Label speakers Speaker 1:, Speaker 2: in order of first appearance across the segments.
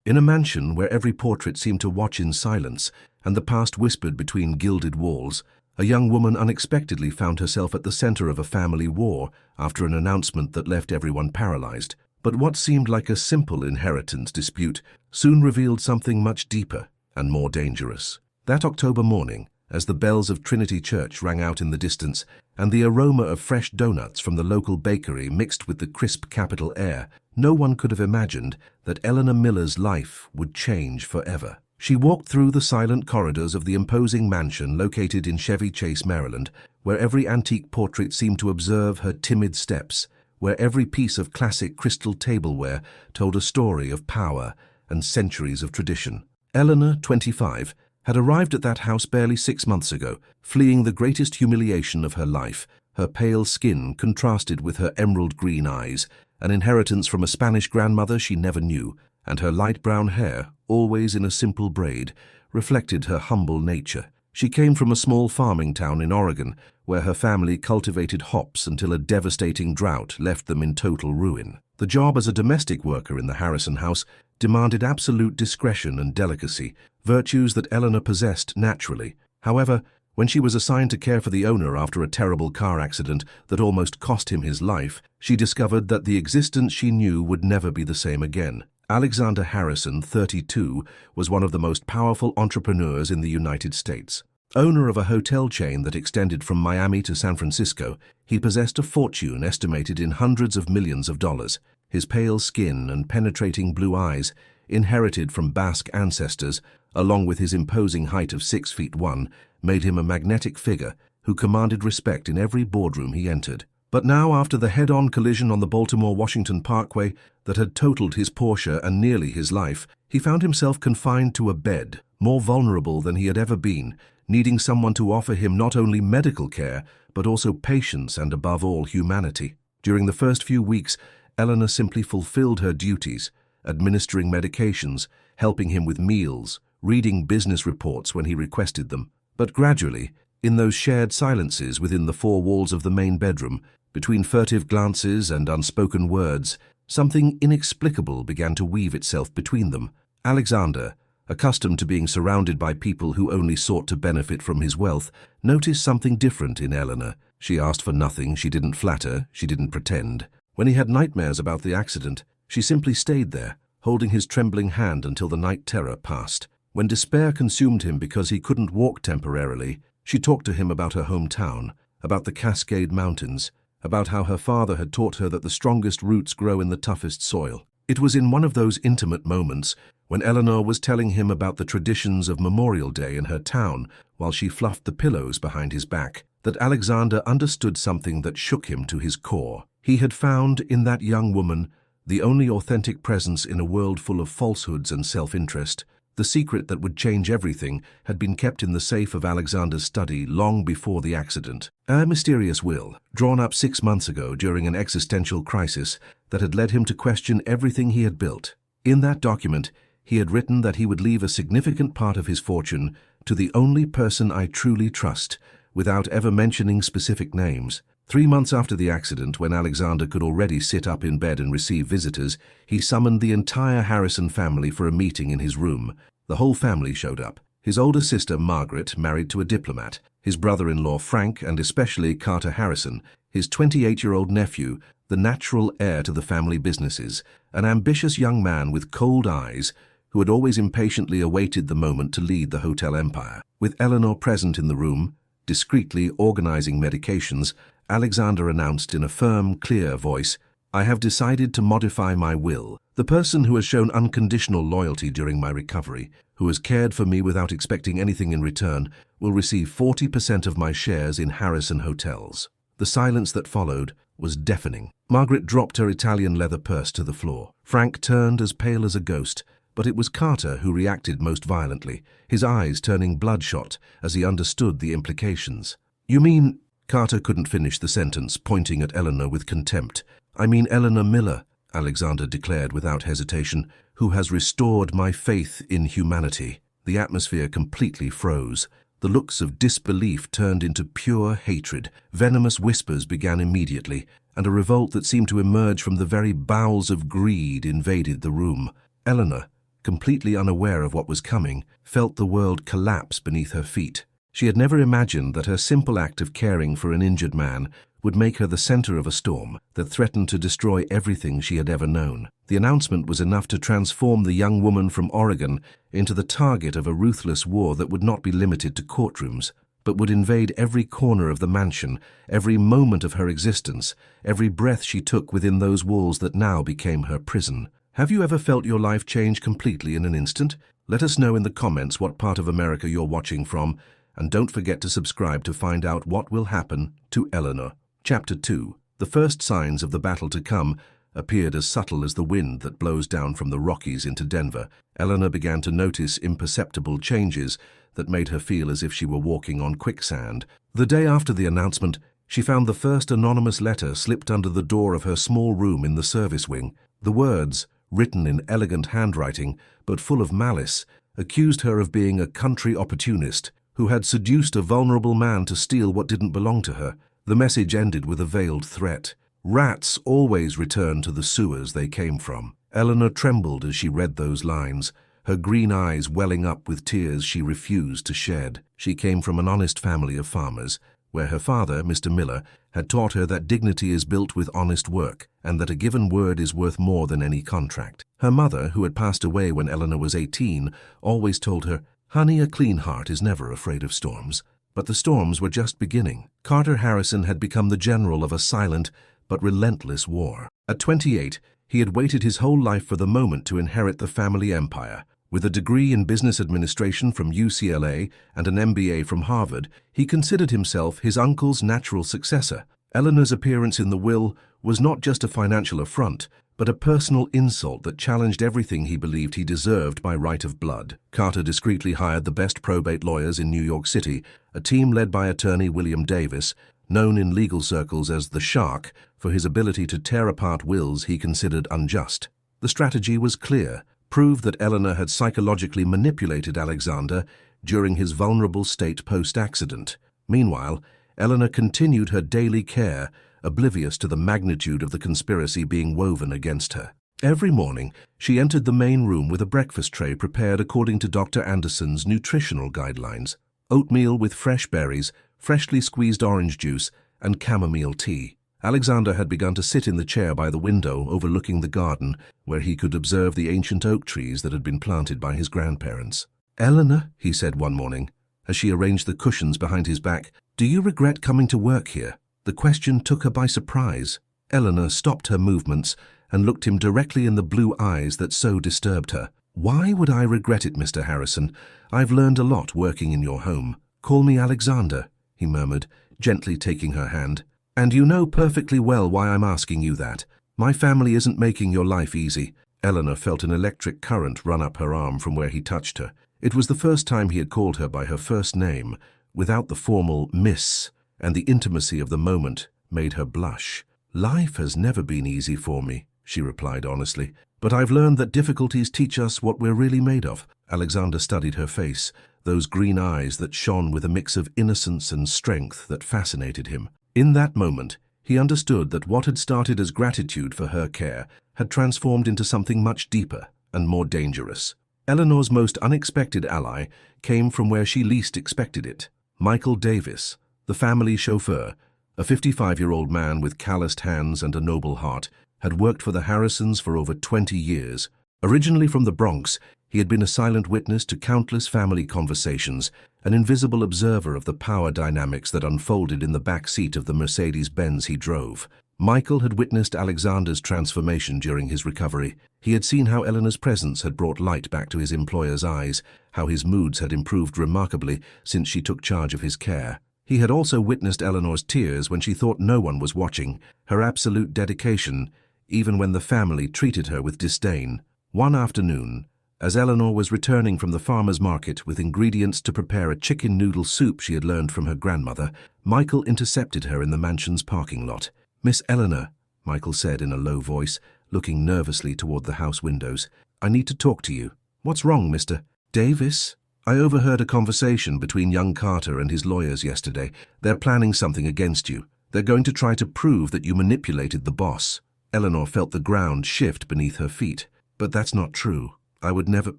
Speaker 1: In a mansion where every portrait seemed to watch in silence and the past whispered between gilded walls, a young woman unexpectedly found herself at the center of a family war after an announcement that left everyone paralyzed. But what seemed like a simple inheritance dispute soon revealed something much deeper and more dangerous. That October morning, as the bells of Trinity Church rang out in the distance and the aroma of fresh donuts from the local bakery mixed with the crisp capital air, no one could have imagined that Eleanor Miller's life would change forever. She walked through the silent corridors of the imposing mansion located in Chevy Chase, Maryland, where every antique portrait seemed to observe her timid steps, where every piece of classic crystal tableware told a story of power and centuries of tradition. Eleanor, 25, had arrived at that house barely 6 months ago, fleeing the greatest humiliation of her life. Her pale skin contrasted with her emerald green eyes, an inheritance from a Spanish grandmother she never knew, and her light brown hair, always in a simple braid, reflected her humble nature. She came from a small farming town in Oregon, where her family cultivated hops until a devastating drought left them in total ruin. The job as a domestic worker in the Harrison house demanded absolute discretion and delicacy, virtues that Eleanor possessed naturally. However, when she was assigned to care for the owner after a terrible car accident that almost cost him his life, she discovered that the existence she knew would never be the same again. Alexander Harrison, 32, was one of the most powerful entrepreneurs in the United States. Owner of a hotel chain that extended from Miami to San Francisco, he possessed a fortune estimated in hundreds of millions of dollars. His pale skin and penetrating blue eyes, inherited from Basque ancestors, along with his imposing height of 6'1", made him a magnetic figure who commanded respect in every boardroom he entered. But now, after the head-on collision on the Baltimore-Washington Parkway that had totaled his Porsche and nearly his life, he found himself confined to a bed, more vulnerable than he had ever been, needing someone to offer him not only medical care, but also patience and, above all, humanity. During the first few weeks, Eleanor simply fulfilled her duties, administering medications, helping him with meals, reading business reports when he requested them. But gradually, in those shared silences within the four walls of the main bedroom, between furtive glances and unspoken words, something inexplicable began to weave itself between them. Alexander, accustomed to being surrounded by people who only sought to benefit from his wealth, noticed something different in Eleanor. She asked for nothing, she didn't flatter, she didn't pretend. When he had nightmares about the accident, she simply stayed there, holding his trembling hand until the night terror passed. When despair consumed him because he couldn't walk temporarily, she talked to him about her hometown, about the Cascade Mountains, about how her father had taught her that the strongest roots grow in the toughest soil. It was in one of those intimate moments, when Eleanor was telling him about the traditions of Memorial Day in her town while she fluffed the pillows behind his back, that Alexander understood something that shook him to his core. He had found in that young woman the only authentic presence in a world full of falsehoods and self-interest. The secret that would change everything had been kept in the safe of Alexander's study long before the accident. A mysterious will, drawn up 6 months ago during an existential crisis that had led him to question everything he had built. In that document, he had written that he would leave a significant part of his fortune to the only person I truly trust, without ever mentioning specific names. 3 months after the accident, when Alexander could already sit up in bed and receive visitors, he summoned the entire Harrison family for a meeting in his room. The whole family showed up. His older sister, Margaret, married to a diplomat, his brother-in-law, Frank, and especially Carter Harrison, his 28-year-old nephew, the natural heir to the family businesses, an ambitious young man with cold eyes who had always impatiently awaited the moment to lead the hotel empire. With Eleanor present in the room, discreetly organizing medications, Alexander announced in a firm, clear voice, "I have decided to modify my will. The person who has shown unconditional loyalty during my recovery, who has cared for me without expecting anything in return, will receive 40% of my shares in Harrison Hotels." The silence that followed was deafening. Margaret dropped her Italian leather purse to the floor. Frank turned as pale as a ghost, but it was Carter who reacted most violently, his eyes turning bloodshot as he understood the implications. "You mean—" Carter couldn't finish the sentence, pointing at Eleanor with contempt. "I mean Eleanor Miller," Alexander declared without hesitation, "who has restored my faith in humanity." The atmosphere completely froze. The looks of disbelief turned into pure hatred. Venomous whispers began immediately, and a revolt that seemed to emerge from the very bowels of greed invaded the room. Eleanor, completely unaware of what was coming, felt the world collapse beneath her feet. She had never imagined that her simple act of caring for an injured man would make her the center of a storm that threatened to destroy everything she had ever known. The announcement was enough to transform the young woman from Oregon into the target of a ruthless war that would not be limited to courtrooms, but would invade every corner of the mansion, every moment of her existence, every breath she took within those walls that now became her prison. Have you ever felt your life change completely in an instant? Let us know in the comments what part of America you're watching from, and don't forget to subscribe to find out what will happen to Eleanor. Chapter 2. The first signs of the battle to come appeared as subtle as the wind that blows down from the Rockies into Denver. Eleanor began to notice imperceptible changes that made her feel as if she were walking on quicksand. The day after the announcement, she found the first anonymous letter slipped under the door of her small room in the service wing. The words, written in elegant handwriting but full of malice, accused her of being a country opportunist who had seduced a vulnerable man to steal what didn't belong to her. The message ended with a veiled threat. Rats always return to the sewers they came from. Eleanor trembled as she read those lines, her green eyes welling up with tears she refused to shed. She came from an honest family of farmers, where her father, Mr. Miller, had taught her that dignity is built with honest work, and that a given word is worth more than any contract. Her mother, who had passed away when Eleanor was 18, always told her, "Honey, a clean heart is never afraid of storms." But the storms were just beginning. Carter Harrison had become the general of a silent but relentless war. At 28, he had waited his whole life for the moment to inherit the family empire. With a degree in business administration from UCLA and an MBA from Harvard, he considered himself his uncle's natural successor. Eleanor's appearance in the will was not just a financial affront, but a personal insult that challenged everything he believed he deserved by right of blood. Carter discreetly hired the best probate lawyers in New York City, a team led by attorney William Davis, known in legal circles as the Shark, for his ability to tear apart wills he considered unjust. The strategy was clear: prove that Eleanor had psychologically manipulated Alexander during his vulnerable state post-accident. Meanwhile, Eleanor continued her daily care, oblivious to the magnitude of the conspiracy being woven against her. Every morning, she entered the main room with a breakfast tray prepared according to Dr. Anderson's nutritional guidelines: oatmeal with fresh berries, freshly squeezed orange juice, and chamomile tea. Alexander had begun to sit in the chair by the window overlooking the garden, where he could observe the ancient oak trees that had been planted by his grandparents. "Eleanor," he said one morning, as she arranged the cushions behind his back, "do you regret coming to work here?" The question took her by surprise. Eleanor stopped her movements and looked him directly in the blue eyes that so disturbed her. "Why would I regret it, Mr. Harrison? I've learned a lot working in your home." "Call me Alexander," he murmured, gently taking her hand. "And you know perfectly well why I'm asking you that. My family isn't making your life easy." Eleanor felt an electric current run up her arm from where he touched her. It was the first time he had called her by her first name, without the formal "Miss," and the intimacy of the moment made her blush. "Life has never been easy for me," she replied honestly, "but I've learned that difficulties teach us what we're really made of." Alexander studied her face, those green eyes that shone with a mix of innocence and strength that fascinated him. In that moment, he understood that what had started as gratitude for her care had transformed into something much deeper and more dangerous. Eleanor's most unexpected ally came from where she least expected it. Michael Davis, the family chauffeur, a 55-year-old man with calloused hands and a noble heart, had worked for the Harrisons for over 20 years. Originally from the Bronx, he had been a silent witness to countless family conversations, an invisible observer of the power dynamics that unfolded in the back seat of the Mercedes-Benz he drove. Michael had witnessed Alexander's transformation during his recovery. He had seen how Eleanor's presence had brought light back to his employer's eyes, how his moods had improved remarkably since she took charge of his care. He had also witnessed Eleanor's tears when she thought no one was watching, her absolute dedication, even when the family treated her with disdain. One afternoon, as Eleanor was returning from the farmer's market with ingredients to prepare a chicken noodle soup she had learned from her grandmother, Michael intercepted her in the mansion's parking lot. "Miss Eleanor," Michael said in a low voice, looking nervously toward the house windows, "I need to talk to you." "What's wrong, Mr. Davis?" "I overheard a conversation between young Carter and his lawyers yesterday. They're planning something against you. They're going to try to prove that you manipulated the boss." Eleanor felt the ground shift beneath her feet. "But that's not true." I would never—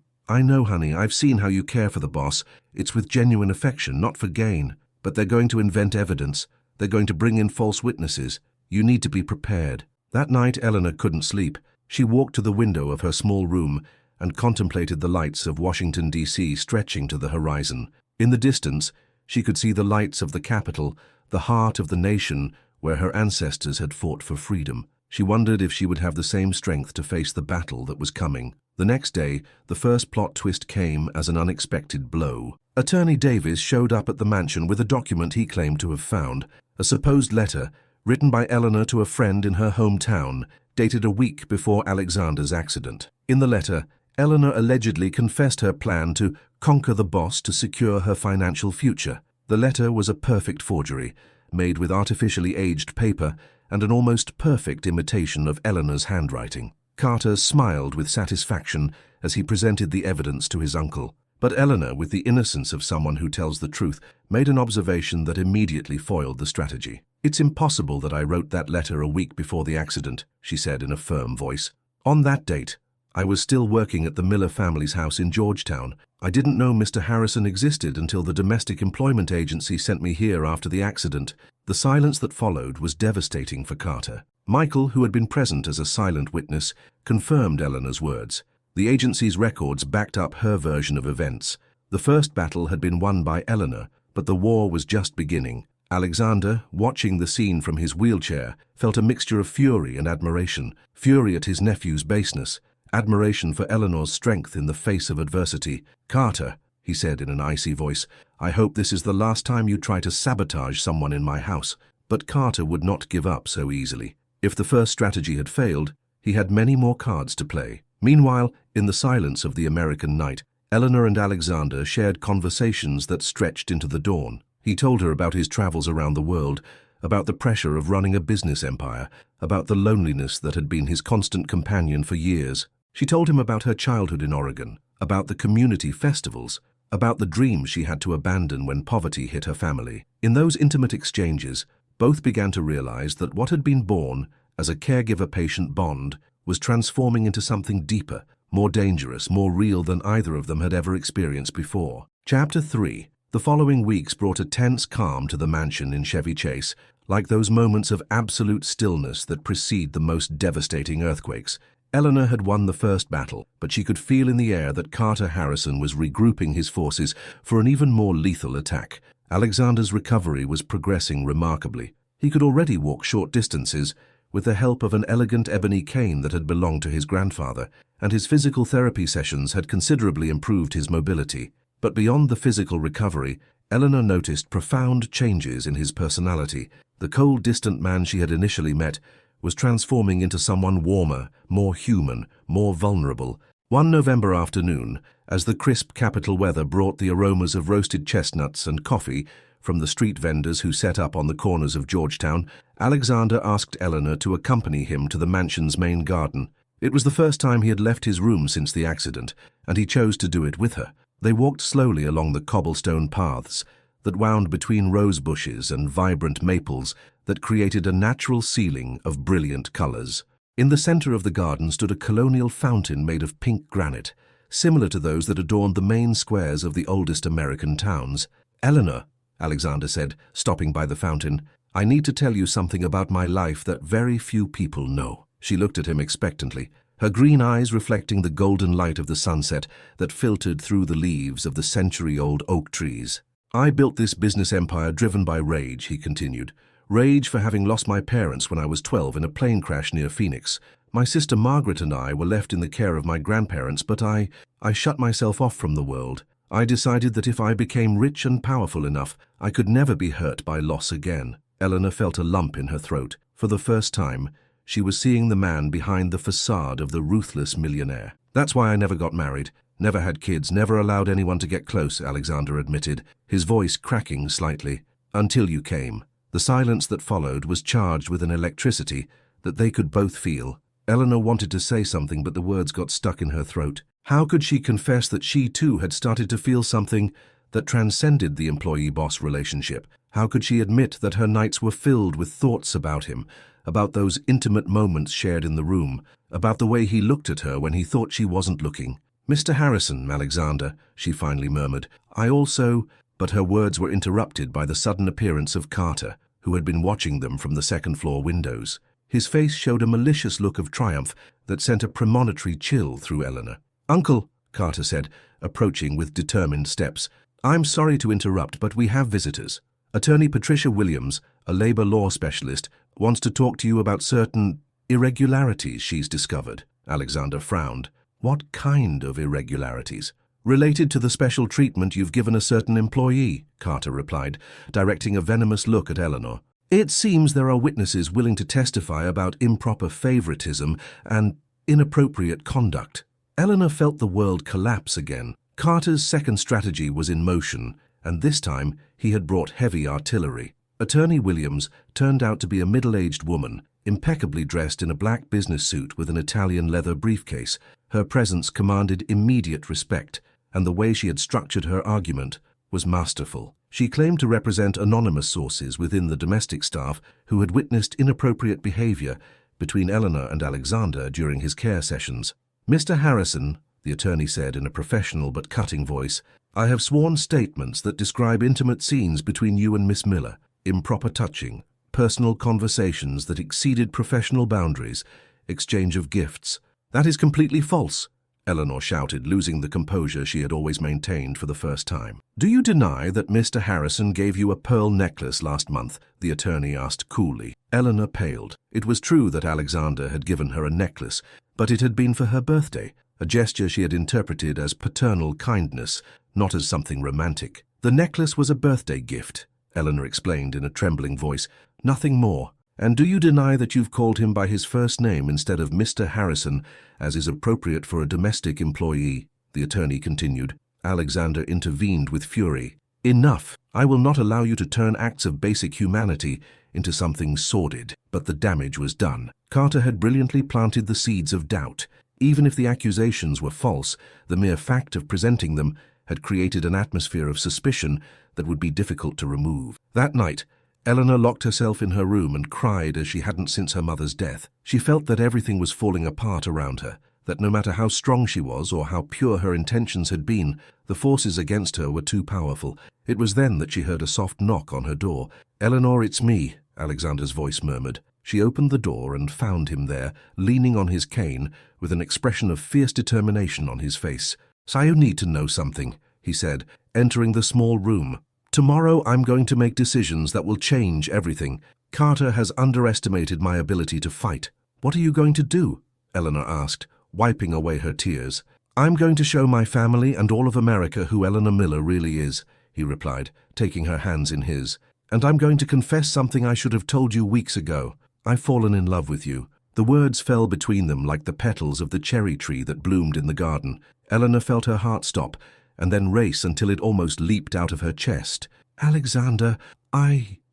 Speaker 1: I know, honey, I've seen how you care for the boss. It's with genuine affection, not for gain. But they're going to invent evidence. They're going to bring in false witnesses. You need to be prepared. That night, Eleanor couldn't sleep. She walked to the window of her small room and contemplated the lights of Washington, D.C. stretching to the horizon. In the distance, she could see the lights of the capital, the heart of the nation where her ancestors had fought for freedom. She wondered if she would have the same strength to face the battle that was coming. The next day, the first plot twist came as an unexpected blow. Attorney Davis showed up at the mansion with a document he claimed to have found, a supposed letter written by Eleanor to a friend in her hometown, dated a week before Alexander's accident. In the letter, Eleanor allegedly confessed her plan to conquer the boss to secure her financial future. The letter was a perfect forgery, made with artificially aged paper and an almost perfect imitation of Eleanor's handwriting. Carter smiled with satisfaction as he presented the evidence to his uncle. But Eleanor, with the innocence of someone who tells the truth, made an observation that immediately foiled the strategy. "It's impossible that I wrote that letter a week before the accident," she said in a firm voice. "On that date, I was still working at the Miller family's house in Georgetown. I didn't know Mr. Harrison existed until the domestic employment agency sent me here after the accident." The silence that followed was devastating for Carter. Michael, who had been present as a silent witness, confirmed Eleanor's words. The agency's records backed up her version of events. The first battle had been won by Eleanor, but the war was just beginning. Alexander, watching the scene from his wheelchair, felt a mixture of fury and admiration. Fury at his nephew's baseness, admiration for Eleanor's strength in the face of adversity. "Carter," he said in an icy voice, "I hope this is the last time you try to sabotage someone in my house." But Carter would not give up so easily. If the first strategy had failed, he had many more cards to play. Meanwhile, in the silence of the American night, Eleanor and Alexander shared conversations that stretched into the dawn. He told her about his travels around the world, about the pressure of running a business empire, about the loneliness that had been his constant companion for years. She told him about her childhood in Oregon, about the community festivals, about the dreams she had to abandon when poverty hit her family. In those intimate exchanges, both began to realize that what had been born as a caregiver-patient bond was transforming into something deeper, more dangerous, more real than either of them had ever experienced before. Chapter 3. The following weeks brought a tense calm to the mansion in Chevy Chase, like those moments of absolute stillness that precede the most devastating earthquakes. Eleanor had won the first battle, but she could feel in the air that Carter Harrison was regrouping his forces for an even more lethal attack. Alexander's recovery was progressing remarkably. He could already walk short distances with the help of an elegant ebony cane that had belonged to his grandfather, and his physical therapy sessions had considerably improved his mobility. But beyond the physical recovery, Eleanor noticed profound changes in his personality. The cold, distant man she had initially met was transforming into someone warmer, more human, more vulnerable. One November afternoon, as the crisp capital weather brought the aromas of roasted chestnuts and coffee from the street vendors who set up on the corners of Georgetown, Alexander asked Eleanor to accompany him to the mansion's main garden. It was the first time he had left his room since the accident, and he chose to do it with her. They walked slowly along the cobblestone paths that wound between rose bushes and vibrant maples that created a natural ceiling of brilliant colors. In the center of the garden stood a colonial fountain made of pink granite, similar to those that adorned the main squares of the oldest American towns. "Eleanor," Alexander said, stopping by the fountain, "I need to tell you something about my life that very few people know." She looked at him expectantly, her green eyes reflecting the golden light of the sunset that filtered through the leaves of the century-old oak trees. "I built this business empire driven by rage," he continued. "Rage for having lost my parents when I was 12 in a plane crash near Phoenix. My sister Margaret and I were left in the care of my grandparents, but I shut myself off from the world. I decided that if I became rich and powerful enough, I could never be hurt by loss again." Eleanor felt a lump in her throat. For the first time, she was seeing the man behind the facade of the ruthless millionaire. "That's why I never got married, never had kids, never allowed anyone to get close," Alexander admitted, his voice cracking slightly. "Until you came." The silence that followed was charged with an electricity that they could both feel. Eleanor wanted to say something, but the words got stuck in her throat. How could she confess that she too had started to feel something that transcended the employee-boss relationship? How could she admit that her nights were filled with thoughts about him, about those intimate moments shared in the room, about the way he looked at her when he thought she wasn't looking? "Mr. Harrison, Alexander," she finally murmured. "I also—" But her words were interrupted by the sudden appearance of Carter, who had been watching them from the second-floor windows. His face showed a malicious look of triumph that sent a premonitory chill through Eleanor. "Uncle," Carter said, approaching with determined steps, "I'm sorry to interrupt, but we have visitors. Attorney Patricia Williams, a labor law specialist, wants to talk to you about certain irregularities she's discovered." Alexander frowned. "What kind of irregularities?" "Related to the special treatment you've given a certain employee," Carter replied, directing a venomous look at Eleanor. "It seems there are witnesses willing to testify about improper favoritism and inappropriate conduct." Eleanor felt the world collapse again. Carter's second strategy was in motion, and this time he had brought heavy artillery. Attorney Williams turned out to be a middle-aged woman, impeccably dressed in a black business suit with an Italian leather briefcase. Her presence commanded immediate respect, and the way she had structured her argument was masterful. She claimed to represent anonymous sources within the domestic staff who had witnessed inappropriate behavior between Eleanor and Alexander during his care sessions. "Mr. Harrison," the attorney said in a professional but cutting voice, "I have sworn statements that describe intimate scenes between you and Miss Miller, improper touching, personal conversations that exceeded professional boundaries, exchange of gifts." "That is completely false," Eleanor shouted, losing the composure she had always maintained for the first time. "Do you deny that Mr. Harrison gave you a pearl necklace last month?" the attorney asked coolly. Eleanor paled. It was true that Alexander had given her a necklace, but it had been for her birthday, a gesture she had interpreted as paternal kindness, not as something romantic. "The necklace was a birthday gift," Eleanor explained in a trembling voice. "Nothing more." "And do you deny that you've called him by his first name instead of Mr. Harrison, as is appropriate for a domestic employee?" the attorney continued. Alexander intervened with fury. "Enough! I will not allow you to turn acts of basic humanity into something sordid." But the damage was done. Carter had brilliantly planted the seeds of doubt. Even if the accusations were false, the mere fact of presenting them had created an atmosphere of suspicion that would be difficult to remove. That night, Eleanor locked herself in her room and cried as she hadn't since her mother's death. She felt that everything was falling apart around her, that no matter how strong she was or how pure her intentions had been, the forces against her were too powerful. It was then that she heard a soft knock on her door. "Eleanor, it's me," Alexander's voice murmured. She opened the door and found him there, leaning on his cane, with an expression of fierce determination on his face. "So you need to know something," he said, entering the small room. "Tomorrow I'm going to make decisions that will change everything. Carter has underestimated my ability to fight." "What are you going to do?" Eleanor asked, wiping away her tears. "I'm going to show my family and all of America who Eleanor Miller really is," he replied, taking her hands in his. "And I'm going to confess something I should have told you weeks ago. I've fallen in love with you." The words fell between them like the petals of the cherry tree that bloomed in the garden. Eleanor felt her heart stop, and then race until it almost leaped out of her chest. "Alexander,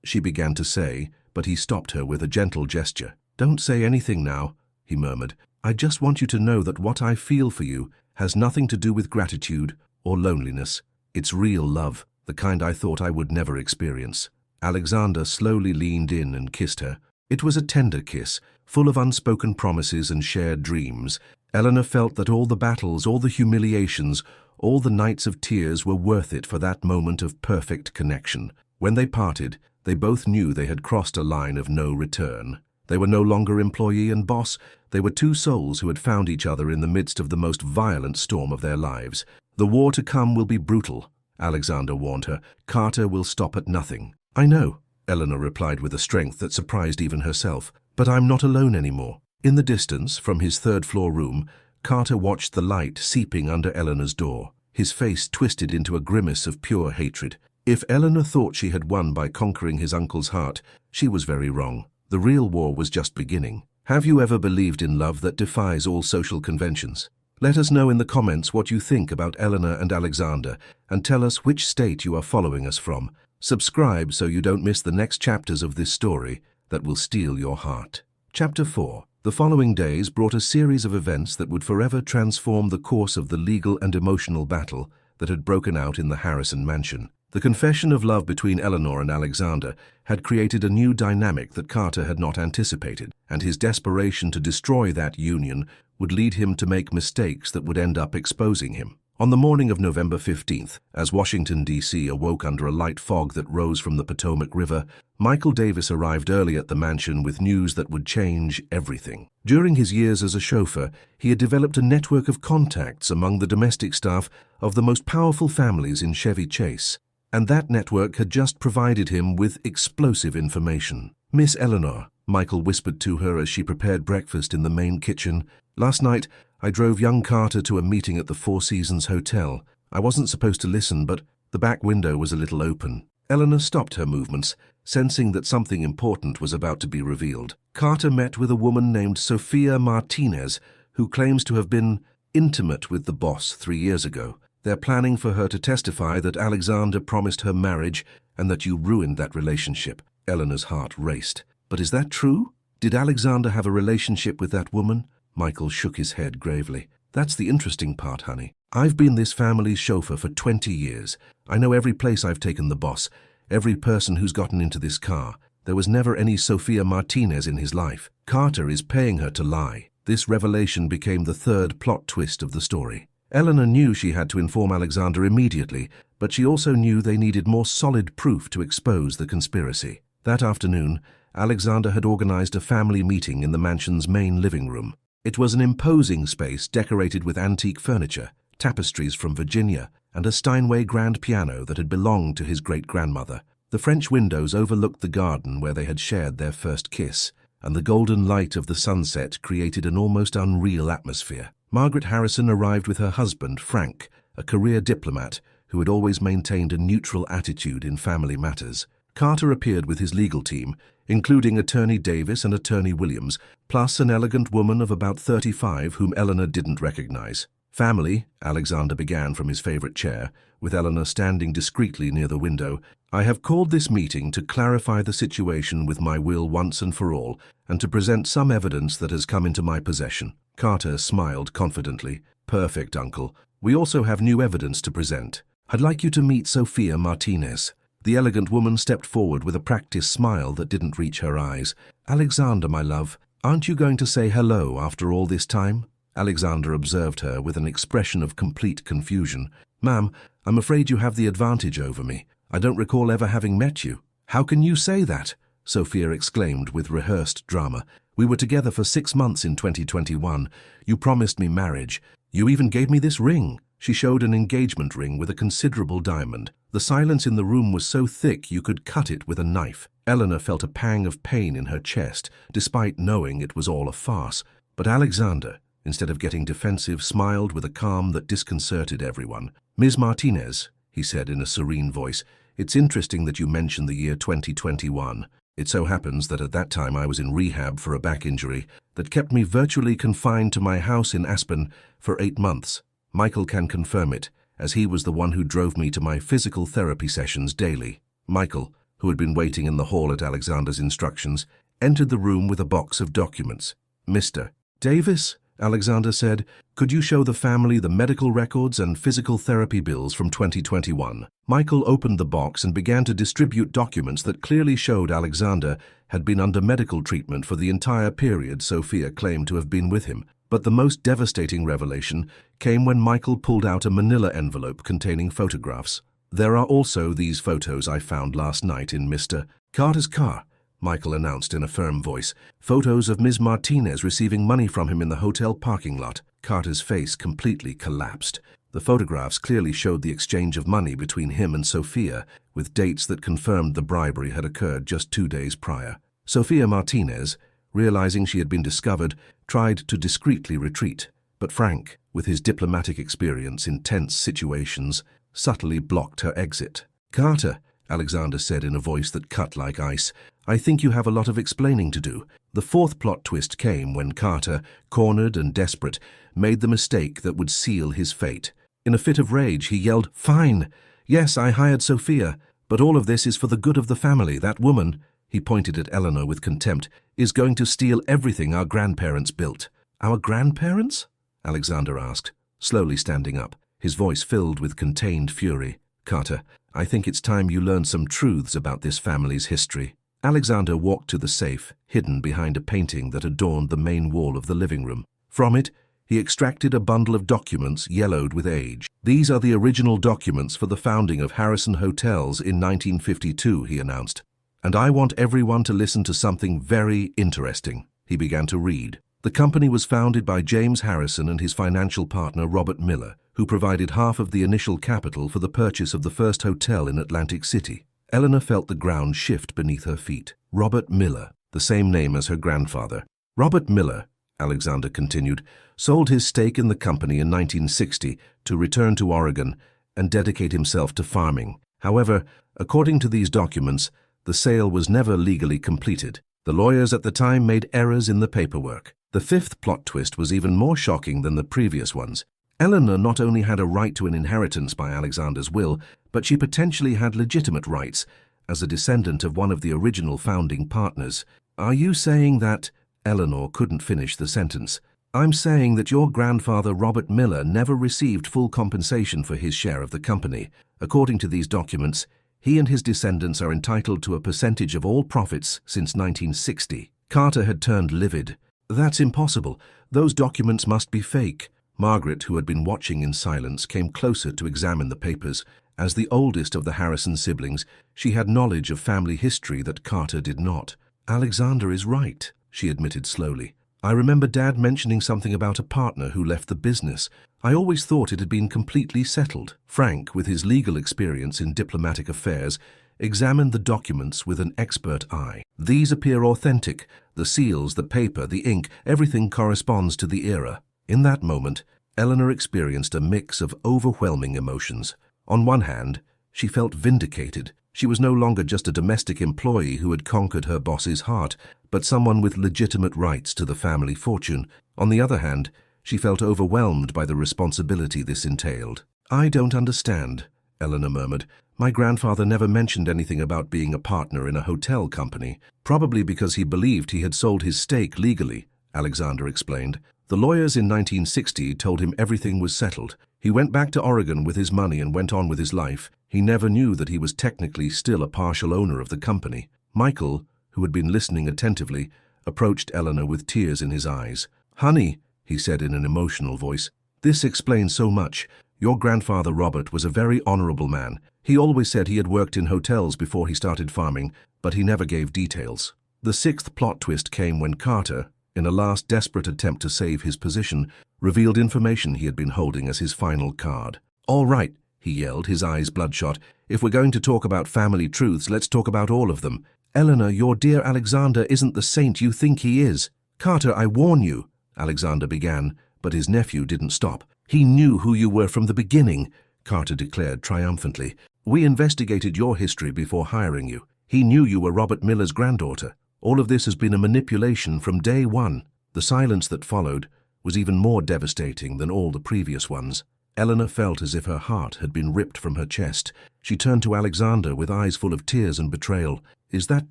Speaker 1: she began to say, but he stopped her with a gentle gesture. "Don't say anything now," he murmured. "I just want you to know that what I feel for you has nothing to do with gratitude or loneliness. It's real love, the kind I thought I would never experience." Alexander slowly leaned in and kissed her. It was a tender kiss, full of unspoken promises and shared dreams. Eleanor felt that all the battles, all the humiliations, all the nights of tears were worth it for that moment of perfect connection. When they parted, they both knew they had crossed a line of no return. They were no longer employee and boss. They were two souls who had found each other in the midst of the most violent storm of their lives. "The war to come will be brutal," Alexander warned her. "Carter will stop at nothing." "I know," Eleanor replied with a strength that surprised even herself. "But I'm not alone anymore." In the distance, from his third-floor room, Carter watched the light seeping under Eleanor's door. His face twisted into a grimace of pure hatred. If Eleanor thought she had won by conquering his uncle's heart, she was very wrong. The real war was just beginning. Have you ever believed in love that defies all social conventions? Let us know in the comments what you think about Eleanor and Alexander, and tell us which state you are following us from. Subscribe so you don't miss the next chapters of this story that will steal your heart. Chapter 4. The following days brought a series of events that would forever transform the course of the legal and emotional battle that had broken out in the Harrison mansion. The confession of love between Eleanor and Alexander had created a new dynamic that Carter had not anticipated, and his desperation to destroy that union would lead him to make mistakes that would end up exposing him. On the morning of November 15th, as Washington, D.C. awoke under a light fog that rose from the Potomac River, Michael Davis arrived early at the mansion with news that would change everything. During his years as a chauffeur, he had developed a network of contacts among the domestic staff of the most powerful families in Chevy Chase, and that network had just provided him with explosive information. "Miss Eleanor," Michael whispered to her as she prepared breakfast in the main kitchen, "last night I drove young Carter to a meeting at the Four Seasons Hotel. I wasn't supposed to listen, but the back window was a little open." Eleanor stopped her movements, sensing that something important was about to be revealed. "Carter met with a woman named Sophia Martinez, who claims to have been intimate with the boss 3 years ago. They're planning for her to testify that Alexander promised her marriage and that you ruined that relationship." Eleanor's heart raced. "But is that true? Did Alexander have a relationship with that woman?" Michael shook his head gravely. "That's the interesting part, honey. I've been this family's chauffeur for 20 years. I know every place I've taken the boss, every person who's gotten into this car. There was never any Sophia Martinez in his life. Carter is paying her to lie." This revelation became the third plot twist of the story. Eleanor knew she had to inform Alexander immediately, but she also knew they needed more solid proof to expose the conspiracy. That afternoon, Alexander had organized a family meeting in the mansion's main living room. It was an imposing space decorated with antique furniture, tapestries from Virginia, and a Steinway grand piano that had belonged to his great-grandmother. The French windows overlooked the garden where they had shared their first kiss, and the golden light of the sunset created an almost unreal atmosphere. Margaret Harrison arrived with her husband, Frank, a career diplomat who had always maintained a neutral attitude in family matters. Carter appeared with his legal team, including Attorney Davis and Attorney Williams, plus an elegant woman of about 35 whom Eleanor didn't recognize. "Family," Alexander began from his favorite chair, with Eleanor standing discreetly near the window, "I have called this meeting to clarify the situation with my will once and for all, and to present some evidence that has come into my possession." Carter smiled confidently. "Perfect, Uncle. We also have new evidence to present. I'd like you to meet Sophia Martinez." The elegant woman stepped forward with a practiced smile that didn't reach her eyes. "Alexander, my love, aren't you going to say hello after all this time?" Alexander observed her with an expression of complete confusion. "Ma'am, I'm afraid you have the advantage over me. I don't recall ever having met you." "How can you say that?" Sophia exclaimed with rehearsed drama. "We were together for 6 months in 2021. You promised me marriage. You even gave me this ring." She showed an engagement ring with a considerable diamond. The silence in the room was so thick you could cut it with a knife. Eleanor felt a pang of pain in her chest, despite knowing it was all a farce. But Alexander, instead of getting defensive, smiled with a calm that disconcerted everyone. "Ms. Martinez," he said in a serene voice, "it's interesting that you mentioned the year 2021. It so happens that at that time I was in rehab for a back injury that kept me virtually confined to my house in Aspen for 8 months. Michael can confirm it, as he was the one who drove me to my physical therapy sessions daily." Michael, who had been waiting in the hall at Alexander's instructions, entered the room with a box of documents. "Mr. Davis," Alexander said, "could you show the family the medical records and physical therapy bills from 2021? Michael opened the box and began to distribute documents that clearly showed Alexander had been under medical treatment for the entire period Sophia claimed to have been with him. But the most devastating revelation came when Michael pulled out a manila envelope containing photographs. "There are also these photos I found last night in Mr. Carter's car," Michael announced in a firm voice. "Photos of Ms. Martinez receiving money from him in the hotel parking lot." Carter's face completely collapsed. The photographs clearly showed the exchange of money between him and Sophia, with dates that confirmed the bribery had occurred just 2 days prior. Sophia Martinez, realizing she had been discovered, tried to discreetly retreat, but Frank, with his diplomatic experience in tense situations, subtly blocked her exit. "Carter," Alexander said in a voice that cut like ice, "I think you have a lot of explaining to do." The fourth plot twist came when Carter, cornered and desperate, made the mistake that would seal his fate. In a fit of rage, he yelled, "Fine! Yes, I hired Sophia, but all of this is for the good of the family. That woman," he pointed at Eleanor with contempt, "is going to steal everything our grandparents built." "Our grandparents?" Alexander asked, slowly standing up, his voice filled with contained fury. "Carter, I think it's time you learned some truths about this family's history." Alexander walked to the safe, hidden behind a painting that adorned the main wall of the living room. From it, He extracted a bundle of documents yellowed with age. "These are the original documents for the founding of Harrison Hotels in 1952, he announced. "And I want everyone to listen to something very interesting." He began to read. The company was founded by James Harrison and his financial partner Robert Miller, who provided half of the initial capital for the purchase of the first hotel in Atlantic City. Eleanor felt the ground shift beneath her feet. Robert Miller, the same name as her grandfather. Robert Miller, Alexander continued, sold his stake in the company in 1960 to return to Oregon and dedicate himself to farming. However, according to these documents, the sale was never legally completed. The lawyers at the time made errors in the paperwork. The fifth plot twist was even more shocking than the previous ones. Eleanor not only had a right to an inheritance by Alexander's will, but she potentially had legitimate rights as a descendant of one of the original founding partners. "Are you saying that—" Eleanor couldn't finish the sentence. "I'm saying that your grandfather Robert Miller never received full compensation for his share of the company. According to these documents, he and his descendants are entitled to a percentage of all profits since 1960. Carter had turned livid. "That's impossible. Those documents must be fake." Margaret, who had been watching in silence, came closer to examine the papers. As the oldest of the Harrison siblings, she had knowledge of family history that Carter did not. "Alexander is right," she admitted slowly. "I remember Dad mentioning something about a partner who left the business. I always thought it had been completely settled." Frank, with his legal experience in diplomatic affairs, examined the documents with an expert eye. "These appear authentic. The seals, the paper, the ink, everything corresponds to the era." In that moment, Eleanor experienced a mix of overwhelming emotions. On one hand, she felt vindicated. She was no longer just a domestic employee who had conquered her boss's heart, but someone with legitimate rights to the family fortune. On the other hand, she felt overwhelmed by the responsibility this entailed. "I don't understand," Eleanor murmured. "My grandfather never mentioned anything about being a partner in a hotel company. Probably because he believed he had sold his stake legally," Alexander explained. "The lawyers in 1960 told him everything was settled. He went back to Oregon with his money and went on with his life. He never knew that he was technically still a partial owner of the company." Michael, who had been listening attentively, approached Eleanor with tears in his eyes. "Honey," he said in an emotional voice, "this explains so much. Your grandfather Robert was a very honorable man. He always said he had worked in hotels before he started farming, but he never gave details." The sixth plot twist came when Carter, in a last desperate attempt to save his position, revealed information he had been holding as his final card. "All right," he yelled, his eyes bloodshot. "If we're going to talk about family truths, let's talk about all of them. Eleanor, your dear Alexander isn't the saint you think he is." "Carter, I warn you," Alexander began, but his nephew didn't stop. "He knew who you were from the beginning," Carter declared triumphantly. "We investigated your history before hiring you. He knew you were Robert Miller's granddaughter. All of this has been a manipulation from day one." The silence that followed was even more devastating than all the previous ones. Eleanor felt as if her heart had been ripped from her chest. She turned to Alexander with eyes full of tears and betrayal. "Is that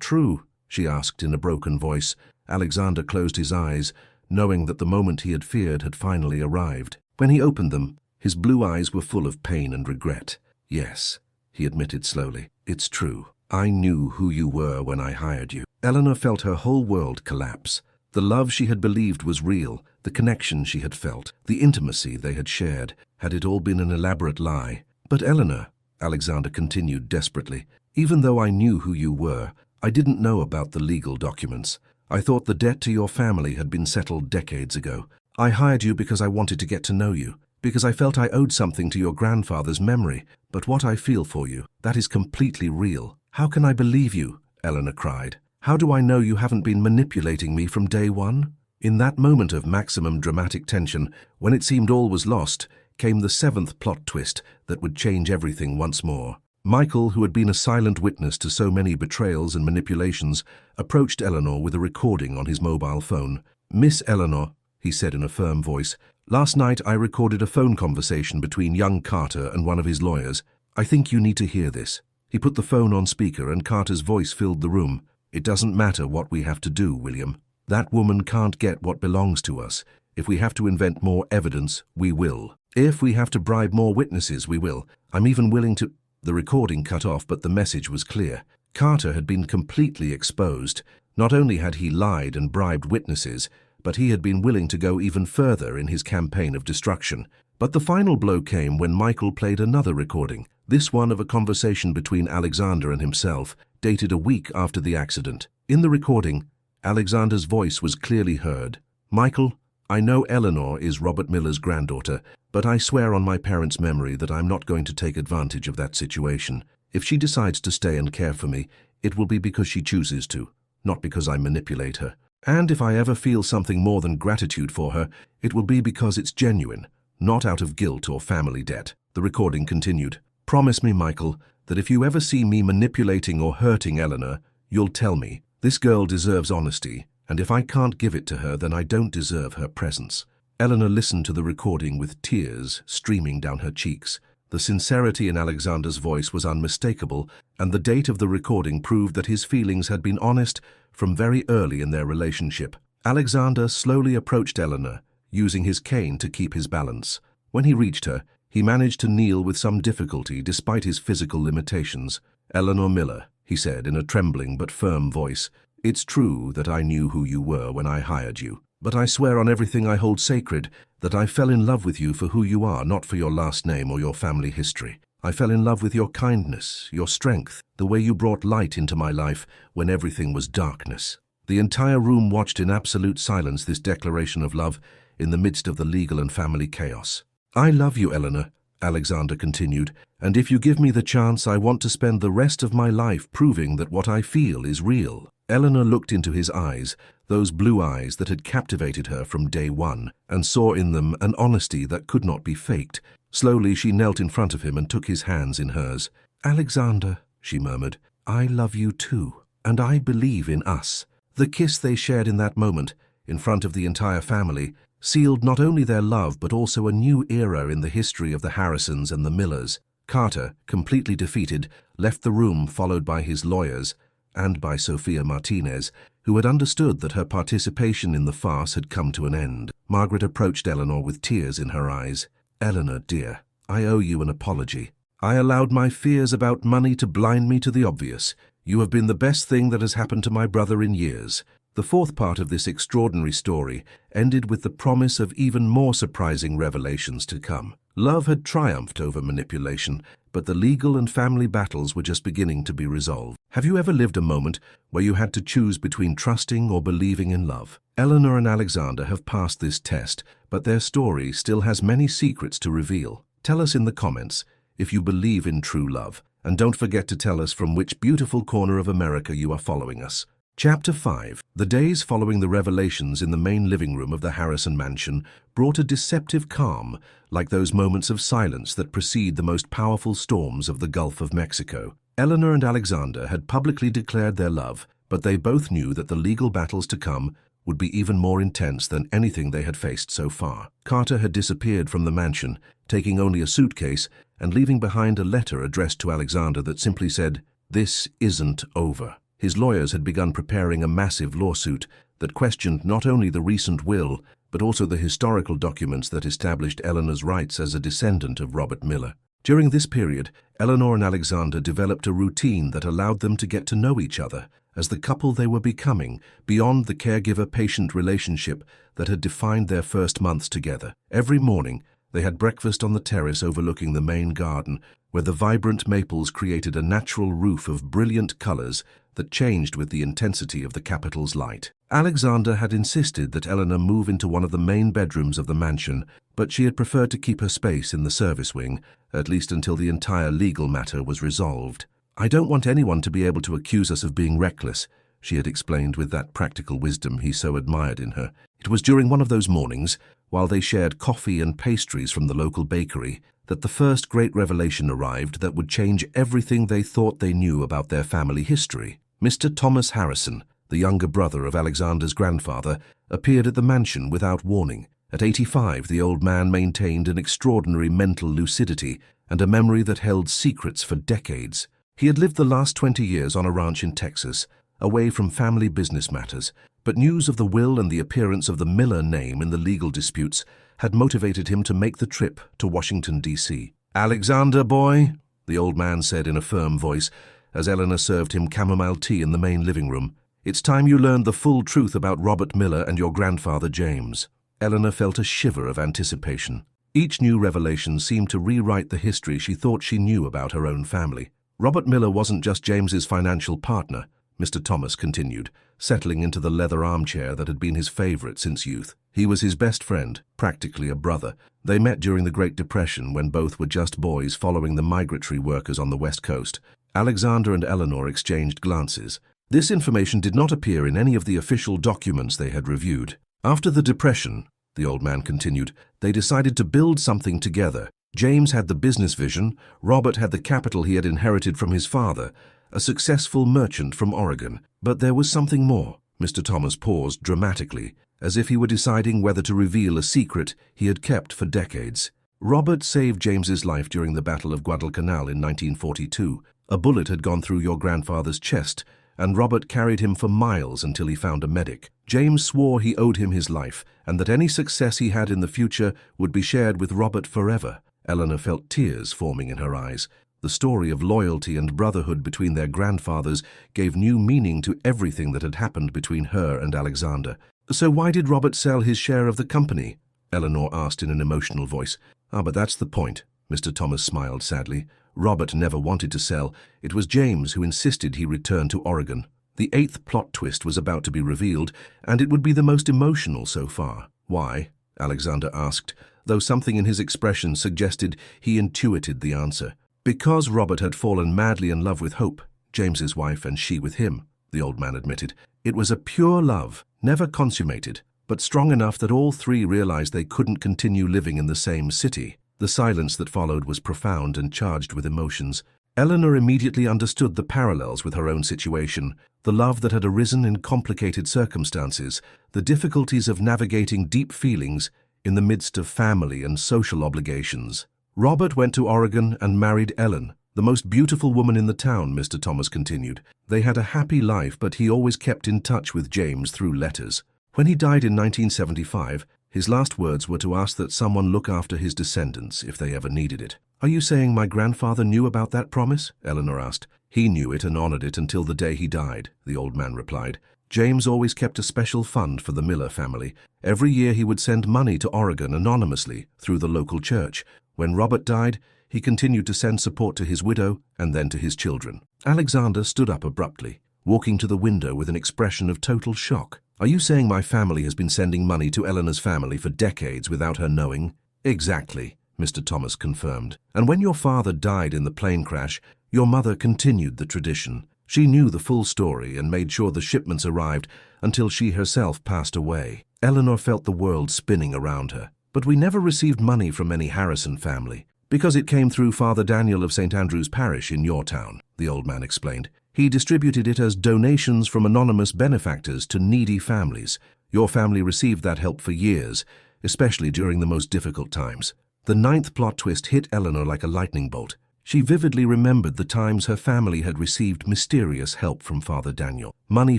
Speaker 1: true?" she asked in a broken voice. Alexander closed his eyes, knowing that the moment he had feared had finally arrived. When he opened them, his blue eyes were full of pain and regret. "Yes," he admitted slowly, "it's true. I knew who you were when I hired you." Eleanor felt her whole world collapse. The love she had believed was real, the connection she had felt, the intimacy they had shared. Had it all been an elaborate lie? "But Eleanor," Alexander continued desperately, "even though I knew who you were, I didn't know about the legal documents. I thought the debt to your family had been settled decades ago. I hired you because I wanted to get to know you, because I felt I owed something to your grandfather's memory. But what I feel for you, that is completely real." "How can I believe you?" Eleanor cried. "How do I know you haven't been manipulating me from day one?" In that moment of maximum dramatic tension, when it seemed all was lost, came the seventh plot twist that would change everything once more. Michael, who had been a silent witness to so many betrayals and manipulations, approached Eleanor with a recording on his mobile phone. "Miss Eleanor," he said in a firm voice, "last night I recorded a phone conversation between young Carter and one of his lawyers. I think you need to hear this." He put the phone on speaker and Carter's voice filled the room. "It doesn't matter what we have to do, William. That woman can't get what belongs to us. If we have to invent more evidence, we will. If we have to bribe more witnesses, we will. I'm even willing to—" The recording cut off, but the message was clear. Carter had been completely exposed. Not only had he lied and bribed witnesses, but he had been willing to go even further in his campaign of destruction. But the final blow came when Michael played another recording, this one of a conversation between Alexander and himself, dated a week after the accident. In the recording, Alexander's voice was clearly heard. "Michael, I know Eleanor is Robert Miller's granddaughter, but I swear on my parents' memory that I'm not going to take advantage of that situation. If she decides to stay and care for me, it will be because she chooses to, not because I manipulate her. And if I ever feel something more than gratitude for her, it will be because it's genuine, not out of guilt or family debt." The recording continued. "Promise me, Michael, that if you ever see me manipulating or hurting Eleanor, you'll tell me. This girl deserves honesty, and if I can't give it to her, then I don't deserve her presence." Eleanor listened to the recording with tears streaming down her cheeks. The sincerity in Alexander's voice was unmistakable, and the date of the recording proved that his feelings had been honest from very early in their relationship. Alexander slowly approached Eleanor, using his cane to keep his balance. When he reached her, he managed to kneel with some difficulty despite his physical limitations. "Eleanor Miller," he said in a trembling but firm voice, "it's true that I knew who you were when I hired you. But I swear on everything I hold sacred that I fell in love with you for who you are, not for your last name or your family history. I fell in love with your kindness, your strength, the way you brought light into my life when everything was darkness." The entire room watched in absolute silence this declaration of love in the midst of the legal and family chaos. "I love you, Eleanor," Alexander continued, "and if you give me the chance, I want to spend the rest of my life proving that what I feel is real." Eleanor looked into his eyes, those blue eyes that had captivated her from day one, and saw in them an honesty that could not be faked. Slowly she knelt in front of him and took his hands in hers. "Alexander," she murmured, "I love you too, and I believe in us." The kiss they shared in that moment, in front of the entire family, sealed not only their love but also a new era in the history of the Harrisons and the Millers. Carter, completely defeated, left the room followed by his lawyers and by Sophia Martinez, who had understood that her participation in the farce had come to an end. Margaret approached Eleanor with tears in her eyes. "Eleanor, dear, I owe you an apology. I allowed my fears about money to blind me to the obvious. You have been the best thing that has happened to my brother in years." The fourth part of this extraordinary story ended with the promise of even more surprising revelations to come. Love had triumphed over manipulation, but the legal and family battles were just beginning to be resolved. Have you ever lived a moment where you had to choose between trusting or believing in love? Eleanor and Alexander have passed this test, but their story still has many secrets to reveal. Tell us in the comments if you believe in true love, and don't forget to tell us from which beautiful corner of America you are following us. Chapter 5. The days following the revelations in the main living room of the Harrison mansion brought a deceptive calm, like those moments of silence that precede the most powerful storms of the Gulf of Mexico. Eleanor and Alexander had publicly declared their love, but they both knew that the legal battles to come would be even more intense than anything they had faced so far. Carter had disappeared from the mansion, taking only a suitcase and leaving behind a letter addressed to Alexander that simply said, "This isn't over." His lawyers had begun preparing a massive lawsuit that questioned not only the recent will, but also the historical documents that established Eleanor's rights as a descendant of Robert Miller. During this period, Eleanor and Alexander developed a routine that allowed them to get to know each other as the couple they were becoming, beyond the caregiver-patient relationship that had defined their first months together. Every morning, they had breakfast on the terrace overlooking the main garden, where the vibrant maples created a natural roof of brilliant colors that changed with the intensity of the capital's light. Alexander had insisted that Eleanor move into one of the main bedrooms of the mansion, but she had preferred to keep her space in the service wing, at least until the entire legal matter was resolved. "I don't want anyone to be able to accuse us of being reckless," she had explained with that practical wisdom he so admired in her. It was during one of those mornings, while they shared coffee and pastries from the local bakery, that the first great revelation arrived that would change everything they thought they knew about their family history. Mr. Thomas Harrison, the younger brother of Alexander's grandfather, appeared at the mansion without warning. At 85, the old man maintained an extraordinary mental lucidity and a memory that held secrets for decades. He had lived the last 20 years on a ranch in Texas, away from family business matters, but news of the will and the appearance of the Miller name in the legal disputes had motivated him to make the trip to Washington, D.C. "Alexander, boy," the old man said in a firm voice, as Eleanor served him chamomile tea in the main living room, It's time you learned the full truth about Robert Miller and your grandfather James. Eleanor felt a shiver of anticipation. Each new revelation seemed to rewrite the history she thought she knew about her own family. Robert Miller wasn't just James's financial partner, Mr. Thomas continued, settling into the leather armchair that had been his favorite since youth. He was his best friend, practically a brother. They met during the Great Depression when both were just boys following the migratory workers on the West Coast. Alexander and Eleanor exchanged glances. This information did not appear in any of the official documents they had reviewed. After the Depression, the old man continued, they decided to build something together. James had the business vision, Robert had the capital he had inherited from his father, a successful merchant from Oregon. But there was something more. Mr. Thomas paused dramatically, as if he were deciding whether to reveal a secret he had kept for decades. Robert saved James's life during the Battle of Guadalcanal in 1942. A bullet had gone through your grandfather's chest, and Robert carried him for miles until he found a medic. James swore he owed him his life, and that any success he had in the future would be shared with Robert forever. Eleanor felt tears forming in her eyes. The story of loyalty and brotherhood between their grandfathers gave new meaning to everything that had happened between her and Alexander. "So why did Robert sell his share of the company?" Eleanor asked in an emotional voice. But that's the point," Mr. Thomas smiled sadly. "Robert never wanted to sell. It was James who insisted he return to Oregon." The 8th plot twist was about to be revealed, and it would be the most emotional so far. "Why?" Alexander asked, though something in his expression suggested he intuited the answer. "Because Robert had fallen madly in love with Hope, James's wife, and she with him," the old man admitted. "It was a pure love, never consummated, but strong enough that all three realized they couldn't continue living in the same city." The silence that followed was profound and charged with emotions. Eleanor immediately understood the parallels with her own situation, the love that had arisen in complicated circumstances, the difficulties of navigating deep feelings in the midst of family and social obligations. "Robert went to Oregon and married Ellen, the most beautiful woman in the town," Mr. Thomas continued. "They had a happy life, but he always kept in touch with James through letters. When he died in 1975, his last words were to ask that someone look after his descendants if they ever needed it." "Are you saying my grandfather knew about that promise?" Eleanor asked. "He knew it and honored it until the day he died," the old man replied. "James always kept a special fund for the Miller family. Every year he would send money to Oregon anonymously through the local church. When Robert died, he continued to send support to his widow and then to his children." Alexander stood up abruptly, walking to the window with an expression of total shock. "Are you saying my family has been sending money to Eleanor's family for decades without her knowing?" "Exactly," Mr. Thomas confirmed. "And when your father died in the plane crash, your mother continued the tradition. She knew the full story and made sure the shipments arrived until she herself passed away." Eleanor felt the world spinning around her. "But we never received money from any Harrison family, because it came through Father Daniel of St. Andrew's Parish in your town," the old man explained. "He distributed it as donations from anonymous benefactors to needy families. Your family received that help for years, especially during the most difficult times." The 9th plot twist hit Eleanor like a lightning bolt. She vividly remembered the times her family had received mysterious help from Father Daniel. Money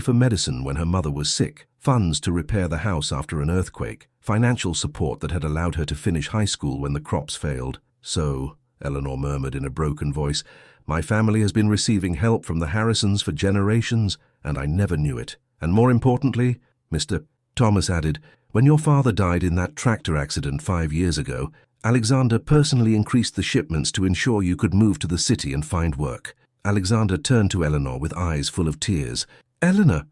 Speaker 1: for medicine when her mother was sick, funds to repair the house after an earthquake, financial support that had allowed her to finish high school when the crops failed. "So," Eleanor murmured in a broken voice, "my family has been receiving help from the Harrisons for generations, and I never knew it. And more importantly," Mr. Thomas added, "when your father died in that tractor accident 5 years ago, Alexander personally increased the shipments to ensure you could move to the city and find work." Alexander turned to Eleanor with eyes full of tears. "Eleanor,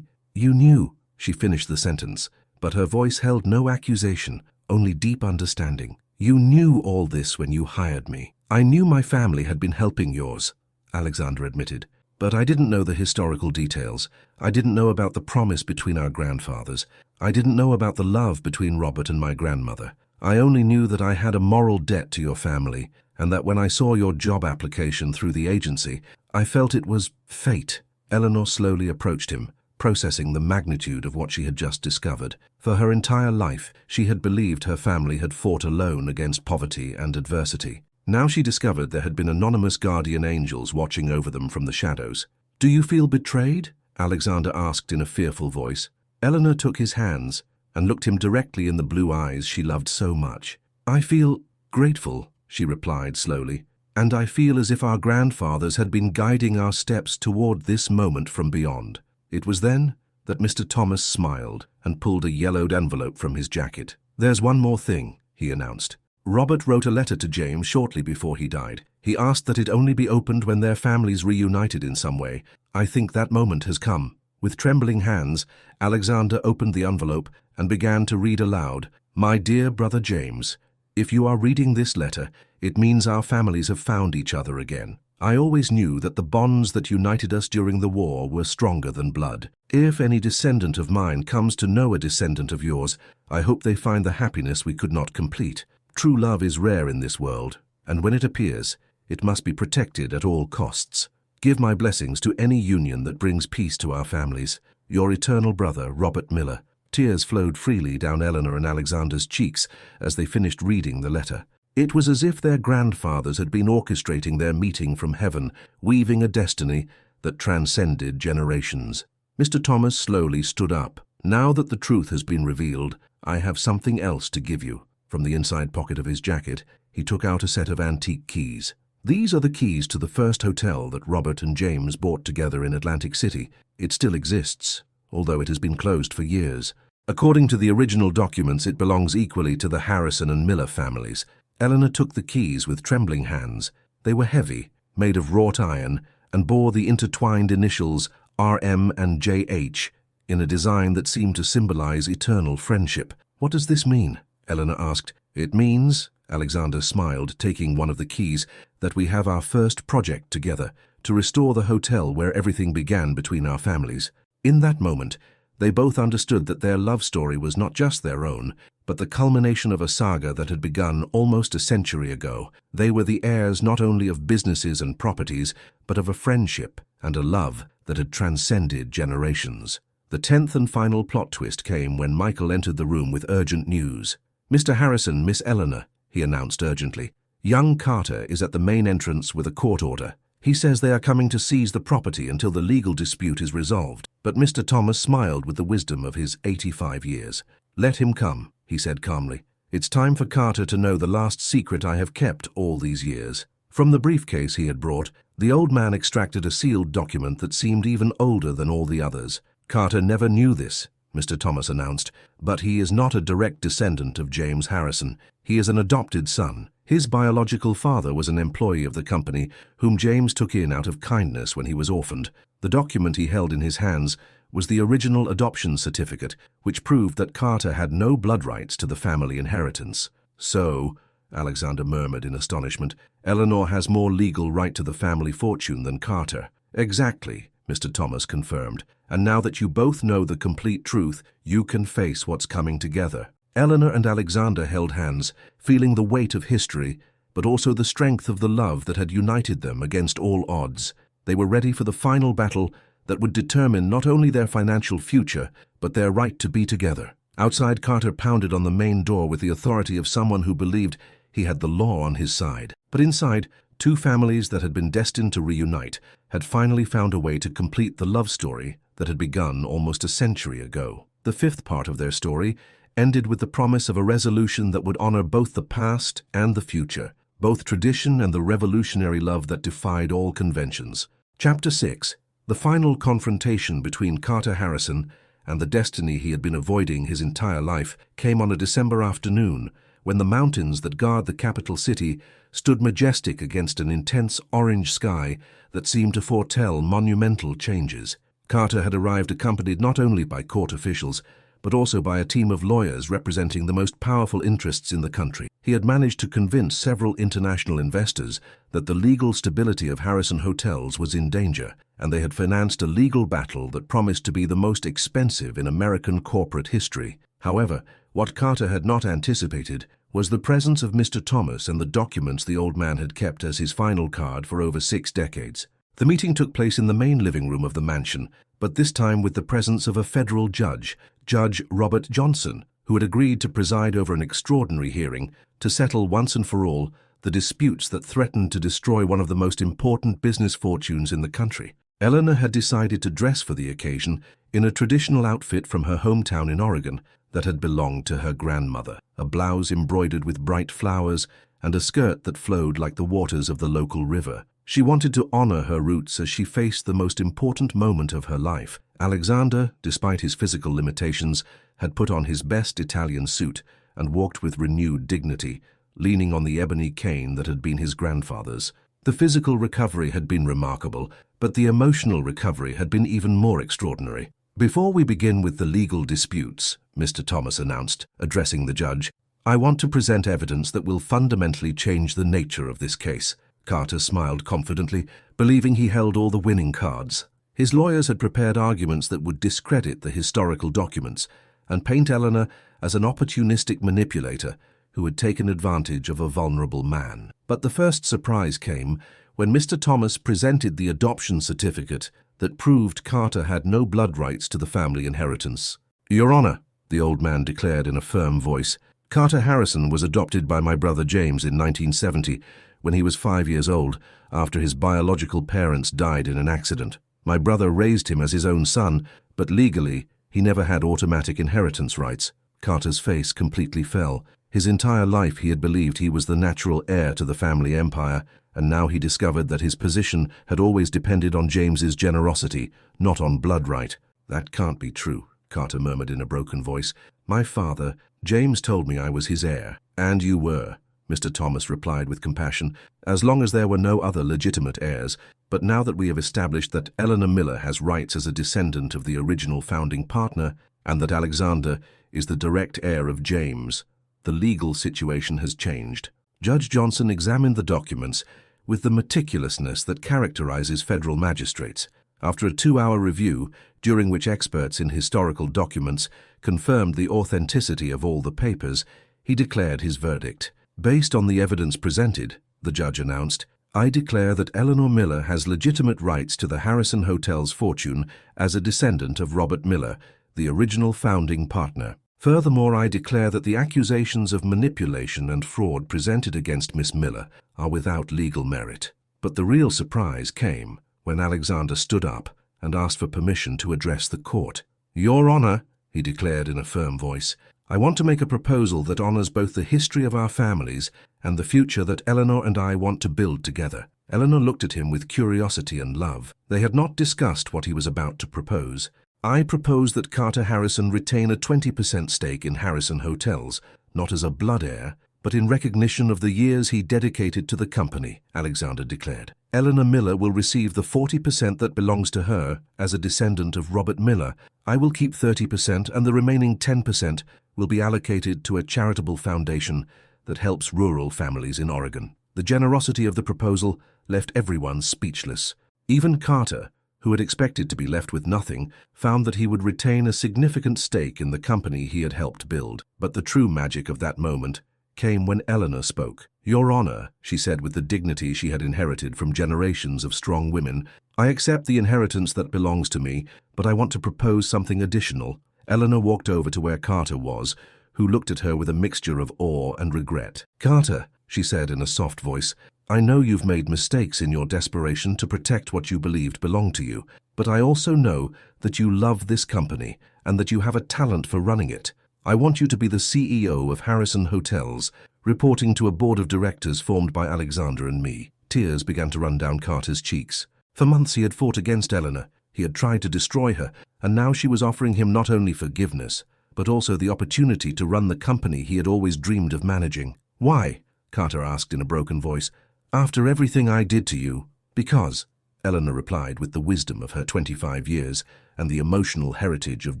Speaker 1: you knew," she finished the sentence, but her voice held no accusation, only deep understanding. "You knew all this when you hired me." "I knew my family had been helping yours," Alexander admitted, "but I didn't know the historical details. I didn't know about the promise between our grandfathers. I didn't know about the love between Robert and my grandmother. I only knew that I had a moral debt to your family, and that when I saw your job application through the agency, I felt it was fate." Eleanor slowly approached him, processing the magnitude of what she had just discovered. For her entire life, she had believed her family had fought alone against poverty and adversity. Now she discovered there had been anonymous guardian angels watching over them from the shadows. "Do you feel betrayed?" Alexander asked in a fearful voice. Eleanor took his hands and looked him directly in the blue eyes she loved so much. "I feel grateful," she replied slowly, "and I feel as if our grandfathers had been guiding our steps toward this moment from beyond." It was then that Mr. Thomas smiled and pulled a yellowed envelope from his jacket. "There's one more thing," he announced. "Robert wrote a letter to James shortly before he died. He asked that it only be opened when their families reunited in some way. I think that moment has come." With trembling hands, Alexander opened the envelope and began to read aloud, "My dear brother James, if you are reading this letter, it means our families have found each other again. I always knew that the bonds that united us during the war were stronger than blood. If any descendant of mine comes to know a descendant of yours, I hope they find the happiness we could not complete. True love is rare in this world, and when it appears, it must be protected at all costs. Give my blessings to any union that brings peace to our families. Your eternal brother, Robert Miller." Tears flowed freely down Eleanor and Alexander's cheeks as they finished reading the letter. It was as if their grandfathers had been orchestrating their meeting from heaven, weaving a destiny that transcended generations. Mr. Thomas slowly stood up. "Now that the truth has been revealed, I have something else to give you." From the inside pocket of his jacket, he took out a set of antique keys. "These are the keys to the first hotel that Robert and James bought together in Atlantic City. It still exists, although it has been closed for years. According to the original documents, it belongs equally to the Harrison and Miller families." Eleanor took the keys with trembling hands. They were heavy, made of wrought iron, and bore the intertwined initials RM and JH in a design that seemed to symbolize eternal friendship. "What does this mean?" Eleanor asked. "It means," Alexander smiled, taking one of the keys, "that we have our first project together, to restore the hotel where everything began between our families." In that moment, they both understood that their love story was not just their own, but the culmination of a saga that had begun almost a century ago. They were the heirs not only of businesses and properties, but of a friendship and a love that had transcended generations. The 10th and final plot twist came when Michael entered the room with urgent news. "Mr. Harrison, Miss Eleanor," he announced urgently. "Young Carter is at the main entrance with a court order. He says they are coming to seize the property until the legal dispute is resolved." But Mr. Thomas smiled with the wisdom of his 85 years. "Let him come," he said calmly. "It's time for Carter to know the last secret I have kept all these years." From the briefcase he had brought, the old man extracted a sealed document that seemed even older than all the others. "Carter never knew this," Mr. Thomas announced, "but he is not a direct descendant of James Harrison. He is an adopted son. His biological father was an employee of the company whom James took in out of kindness when he was orphaned. The document he held in his hands was the original adoption certificate, which proved that Carter had no blood rights to the family inheritance." "So," Alexander murmured in astonishment, "Eleanor has more legal right to the family fortune than Carter." "Exactly," Mr. Thomas confirmed. "And now that you both know the complete truth, you can face what's coming together." Eleanor and Alexander held hands, feeling the weight of history, but also the strength of the love that had united them against all odds. They were ready for the final battle that would determine not only their financial future, but their right to be together. Outside, Carter pounded on the main door with the authority of someone who believed he had the law on his side. But inside, two families that had been destined to reunite had finally found a way to complete the love story that had begun almost a century ago. The fifth part of their story ended with the promise of a resolution that would honor both the past and the future, both tradition and the revolutionary love that defied all conventions. Chapter 6. The final confrontation between Carter Harrison and the destiny he had been avoiding his entire life came on a December afternoon when the mountains that guard the capital city stood majestic against an intense orange sky that seemed to foretell monumental changes. Carter had arrived accompanied not only by court officials, but also by a team of lawyers representing the most powerful interests in the country. He had managed to convince several international investors that the legal stability of Harrison Hotels was in danger, and they had financed a legal battle that promised to be the most expensive in American corporate history. However, what Carter had not anticipated was the presence of Mr. Thomas and the documents the old man had kept as his final card for over 6 decades. The meeting took place in the main living room of the mansion, but this time with the presence of a federal judge, Judge Robert Johnson, who had agreed to preside over an extraordinary hearing to settle once and for all the disputes that threatened to destroy one of the most important business fortunes in the country. Eleanor had decided to dress for the occasion in a traditional outfit from her hometown in Oregon that had belonged to her grandmother, a blouse embroidered with bright flowers and a skirt that flowed like the waters of the local river. She wanted to honor her roots as she faced the most important moment of her life. Alexander, despite his physical limitations, had put on his best Italian suit and walked with renewed dignity, leaning on the ebony cane that had been his grandfather's. The physical recovery had been remarkable, but the emotional recovery had been even more extraordinary. "Before we begin with the legal disputes," Mr. Thomas announced, addressing the judge, "I want to present evidence that will fundamentally change the nature of this case." Carter smiled confidently, believing he held all the winning cards. His lawyers had prepared arguments that would discredit the historical documents and paint Eleanor as an opportunistic manipulator who had taken advantage of a vulnerable man. But the first surprise came when Mr. Thomas presented the adoption certificate that proved Carter had no blood rights to the family inheritance. "Your Honor," the old man declared in a firm voice, "Carter Harrison was adopted by my brother James in 1970 when he was 5 years old after his biological parents died in an accident. My brother raised him as his own son, but legally he never had automatic inheritance rights." Carter's face completely fell. His entire life he had believed he was the natural heir to the family empire, and now he discovered that his position had always depended on James's generosity, not on blood right. "That can't be true," Carter murmured in a broken voice. "My father, James, told me I was his heir." "And you were," Mr. Thomas replied with compassion, "as long as there were no other legitimate heirs. But now that we have established that Eleanor Miller has rights as a descendant of the original founding partner, and that Alexander is the direct heir of James, the legal situation has changed." Judge Johnson examined the documents with the meticulousness that characterizes federal magistrates. After a 2-hour review, during which experts in historical documents confirmed the authenticity of all the papers, he declared his verdict. "Based on the evidence presented," the judge announced, "I declare that Eleanor Miller has legitimate rights to the Harrison Hotel's fortune as a descendant of Robert Miller, the original founding partner. Furthermore, I declare that the accusations of manipulation and fraud presented against Miss Miller are without legal merit." But the real surprise came when Alexander stood up and asked for permission to address the court. "Your Honor," he declared in a firm voice, "I want to make a proposal that honors both the history of our families and the future that Eleanor and I want to build together." Eleanor looked at him with curiosity and love. They had not discussed what he was about to propose. "I propose that Carter Harrison retain a 20% stake in Harrison Hotels, not as a blood heir, but in recognition of the years he dedicated to the company," Alexander declared. "Eleanor Miller will receive the 40% that belongs to her as a descendant of Robert Miller. I will keep 30%, and the remaining 10% will be allocated to a charitable foundation that helps rural families in Oregon." The generosity of the proposal left everyone speechless. Even Carter, who had expected to be left with nothing, found that he would retain a significant stake in the company he had helped build. But the true magic of that moment came when Eleanor spoke. "Your Honor," she said with the dignity she had inherited from generations of strong women, "I accept the inheritance that belongs to me, but I want to propose something additional." Eleanor walked over to where Carter was, who looked at her with a mixture of awe and regret. "Carter," she said in a soft voice, "I know you've made mistakes in your desperation to protect what you believed belonged to you, but I also know that you love this company and that you have a talent for running it. I want you to be the CEO of Harrison Hotels, reporting to a board of directors formed by Alexander and me." Tears began to run down Carter's cheeks. For months he had fought against Eleanor. He had tried to destroy her, and now she was offering him not only forgiveness, but also the opportunity to run the company he had always dreamed of managing. "Why?" Carter asked in a broken voice. "After everything I did to you." "Because," Eleanor replied with the wisdom of her 25 years and the emotional heritage of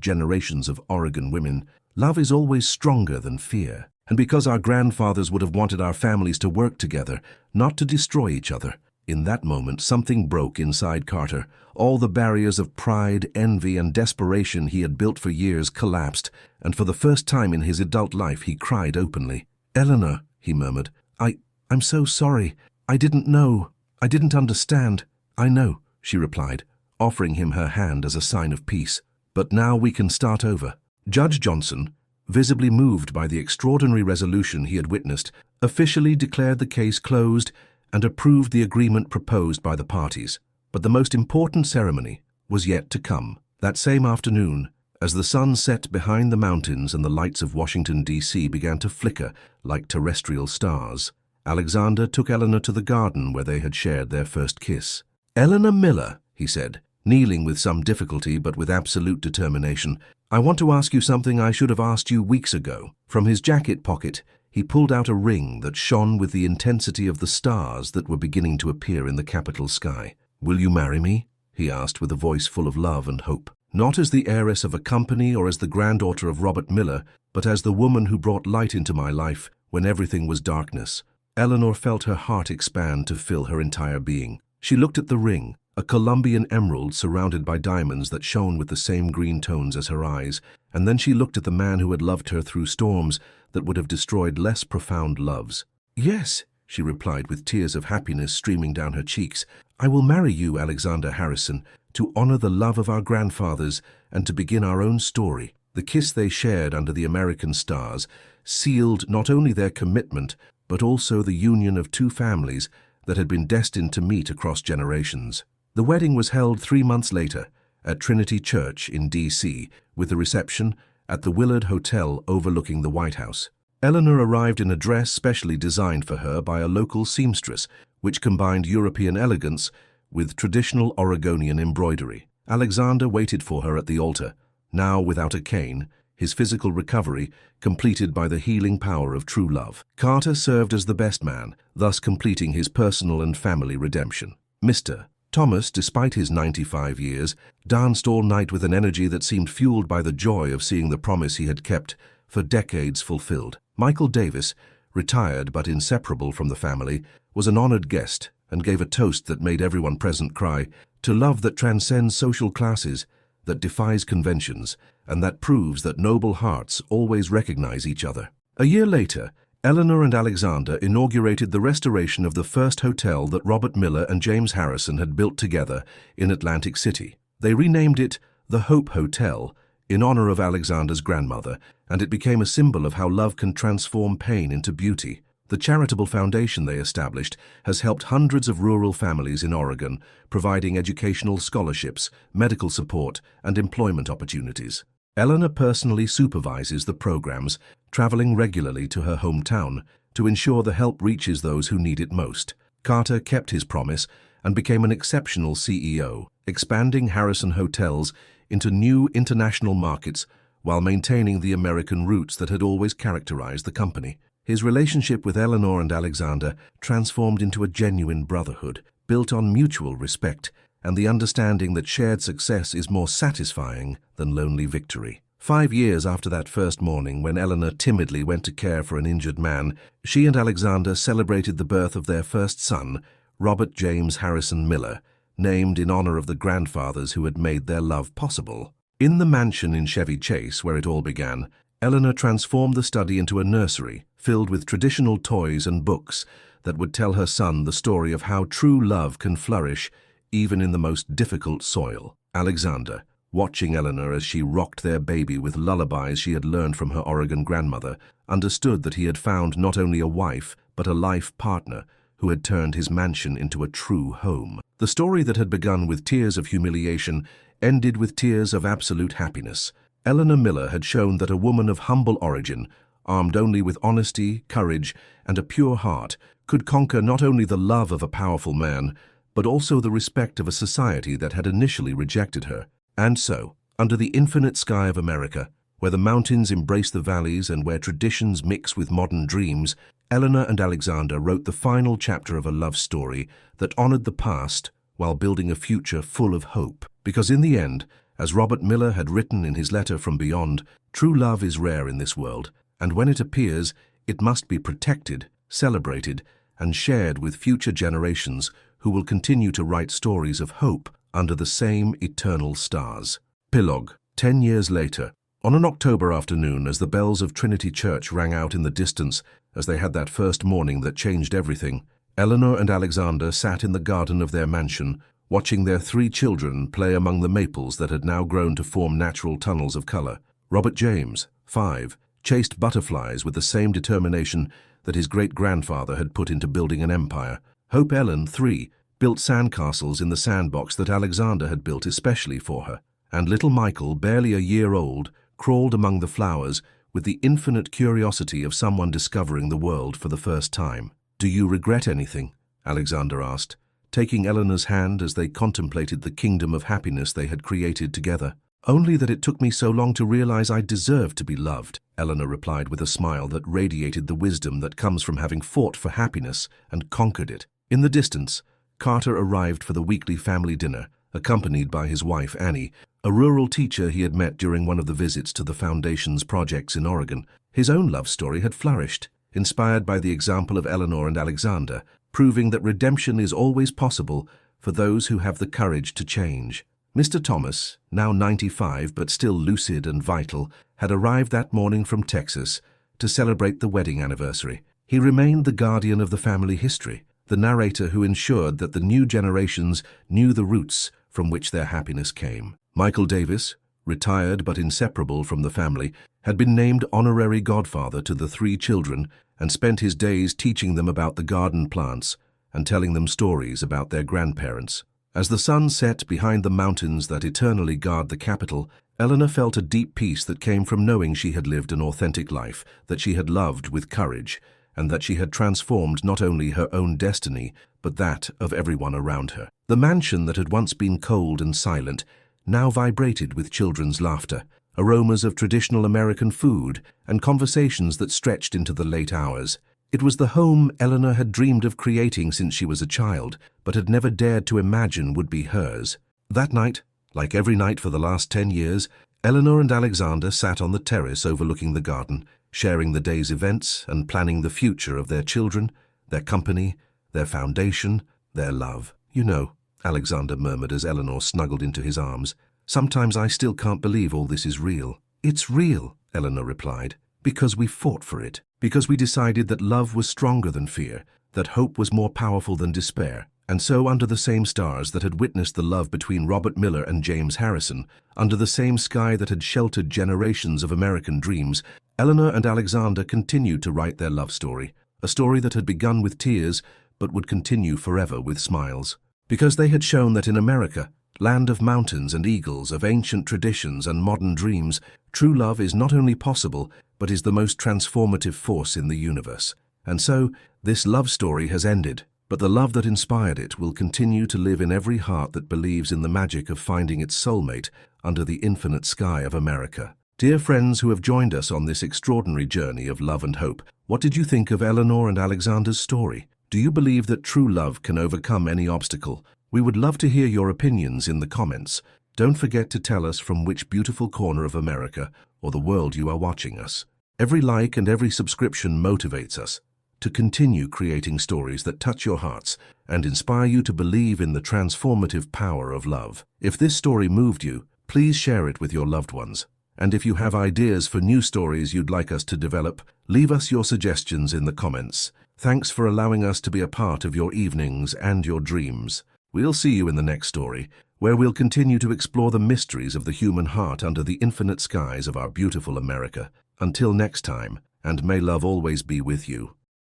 Speaker 1: generations of Oregon women, "love is always stronger than fear. And because our grandfathers would have wanted our families to work together, not to destroy each other." In that moment, something broke inside Carter. All the barriers of pride, envy, and desperation he had built for years collapsed, and for the first time in his adult life he cried openly. "Eleanor," he murmured, I'm so sorry. I didn't know. I didn't understand." "I know," she replied, offering him her hand as a sign of peace. "But now we can start over." Judge Johnson, visibly moved by the extraordinary resolution he had witnessed, officially declared the case closed and approved the agreement proposed by the parties. But the most important ceremony was yet to come. That same afternoon, as the sun set behind the mountains and the lights of Washington, D.C. began to flicker like terrestrial stars, Alexander took Eleanor to the garden where they had shared their first kiss. "Eleanor Miller," he said, kneeling with some difficulty but with absolute determination, "I want to ask you something I should have asked you weeks ago." From his jacket pocket, he pulled out a ring that shone with the intensity of the stars that were beginning to appear in the capital sky. "Will you marry me?" he asked with a voice full of love and hope. Not as the heiress of a company or as the granddaughter of Robert Miller, but as the woman who brought light into my life when everything was darkness. Eleanor felt her heart expand to fill her entire being. She looked at the ring, a Colombian emerald surrounded by diamonds that shone with the same green tones as her eyes, and then she looked at the man who had loved her through storms that would have destroyed less profound loves. "Yes," she replied with tears of happiness streaming down her cheeks, "I will marry you, Alexander Harrison, to honor the love of our grandfathers and to begin our own story." The kiss they shared under the American stars sealed not only their commitment, but also the union of two families that had been destined to meet across generations. The wedding was held 3 months later at Trinity Church in D.C., with the reception at the Willard Hotel overlooking the White House. Eleanor arrived in a dress specially designed for her by a local seamstress, which combined European elegance with traditional Oregonian embroidery. Alexander waited for her at the altar, now without a cane, his physical recovery completed by the healing power of true love. Carter served as the best man, thus completing his personal and family redemption. Mr. Thomas, despite his 95 years, danced all night with an energy that seemed fueled by the joy of seeing the promise he had kept for decades fulfilled. Michael Davis, retired but inseparable from the family, was an honored guest and gave a toast that made everyone present cry, "To love that transcends social classes, that defies conventions, and that proves that noble hearts always recognize each other." A year later, Eleanor and Alexander inaugurated the restoration of the first hotel that Robert Miller and James Harrison had built together in Atlantic City. They renamed it the Hope Hotel in honor of Alexander's grandmother, and it became a symbol of how love can transform pain into beauty. The charitable foundation they established has helped hundreds of rural families in Oregon, providing educational scholarships, medical support, and employment opportunities. Eleanor personally supervises the programs, traveling regularly to her hometown to ensure the help reaches those who need it most. Carter kept his promise and became an exceptional CEO, expanding Harrison Hotels into new international markets while maintaining the American roots that had always characterized the company. His relationship with Eleanor and Alexander transformed into a genuine brotherhood, built on mutual respect and the understanding that shared success is more satisfying than lonely victory. 5 years after that first morning when Eleanor timidly went to care for an injured man, she and Alexander celebrated the birth of their first son, Robert James Harrison Miller, named in honor of the grandfathers who had made their love possible. In the mansion in Chevy Chase, where it all began, Eleanor transformed the study into a nursery filled with traditional toys and books that would tell her son the story of how true love can flourish even in the most difficult soil. Alexander, watching Eleanor as she rocked their baby with lullabies she had learned from her Oregon grandmother, understood that he had found not only a wife but a life partner who had turned his mansion into a true home. The story that had begun with tears of humiliation ended with tears of absolute happiness. Eleanor Miller had shown that a woman of humble origin, armed only with honesty, courage, and a pure heart, could conquer not only the love of a powerful man, but also the respect of a society that had initially rejected her. And so, under the infinite sky of America, where the mountains embrace the valleys and where traditions mix with modern dreams, Eleanor and Alexander wrote the final chapter of a love story that honored the past while building a future full of hope. Because in the end, as Robert Miller had written in his letter from beyond, true love is rare in this world, and when it appears, it must be protected, celebrated, and shared with future generations who will continue to write stories of hope under the same eternal stars. Epilogue. 10 years later, on an October afternoon as the bells of Trinity Church rang out in the distance as they had that first morning that changed everything, Eleanor and Alexander sat in the garden of their mansion, watching their 3 children play among the maples that had now grown to form natural tunnels of color. Robert James, 5, chased butterflies with the same determination that his great-grandfather had put into building an empire. Hope Ellen, 3, built sandcastles in the sandbox that Alexander had built especially for her. And little Michael, barely a year old, crawled among the flowers with the infinite curiosity of someone discovering the world for the first time. "Do you regret anything?" Alexander asked, taking Eleanor's hand as they contemplated the kingdom of happiness they had created together. "Only that it took me so long to realize I deserved to be loved," Eleanor replied with a smile that radiated the wisdom that comes from having fought for happiness and conquered it. In the distance, Carter arrived for the weekly family dinner, accompanied by his wife Annie, a rural teacher he had met during one of the visits to the Foundation's projects in Oregon. His own love story had flourished, inspired by the example of Eleanor and Alexander, proving that redemption is always possible for those who have the courage to change. Mr. Thomas, now 95 but still lucid and vital, had arrived that morning from Texas to celebrate the wedding anniversary. He remained the guardian of the family history, the narrator who ensured that the new generations knew the roots from which their happiness came. Michael Davis, retired but inseparable from the family, had been named honorary godfather to the 3 children and spent his days teaching them about the garden plants and telling them stories about their grandparents. As the sun set behind the mountains that eternally guard the capital, Eleanor felt a deep peace that came from knowing she had lived an authentic life, that she had loved with courage, and that she had transformed not only her own destiny, but that of everyone around her. The mansion that had once been cold and silent now vibrated with children's laughter, aromas of traditional American food, and conversations that stretched into the late hours. It was the home Eleanor had dreamed of creating since she was a child, but had never dared to imagine would be hers. That night, like every night for the last 10 years, Eleanor and Alexander sat on the terrace overlooking the garden, sharing the day's events and planning the future of their children, their company, their foundation, their love. "You know," Alexander murmured as Eleanor snuggled into his arms, "sometimes I still can't believe all this is real." "It's real," Eleanor replied, "because we fought for it. Because we decided that love was stronger than fear, that hope was more powerful than despair. And so, under the same stars that had witnessed the love between Robert Miller and James Harrison, under the same sky that had sheltered generations of American dreams, Eleanor and Alexander continued to write their love story, a story that had begun with tears but would continue forever with smiles. Because they had shown that in America, land of mountains and eagles, of ancient traditions and modern dreams, true love is not only possible, but is the most transformative force in the universe. And so, this love story has ended, but the love that inspired it will continue to live in every heart that believes in the magic of finding its soulmate under the infinite sky of America. Dear friends who have joined us on this extraordinary journey of love and hope, what did you think of Eleanor and Alexander's story? Do you believe that true love can overcome any obstacle? We would love to hear your opinions in the comments. Don't forget to tell us from which beautiful corner of America or the world you are watching us. Every like and every subscription motivates us to continue creating stories that touch your hearts and inspire you to believe in the transformative power of love. If this story moved you, please share it with your loved ones. And if you have ideas for new stories you'd like us to develop, leave us your suggestions in the comments. Thanks for allowing us to be a part of your evenings and your dreams. We'll see you in the next story, where we'll continue to explore the mysteries of the human heart under the infinite skies of our beautiful America. Until next time, and may love always be with you.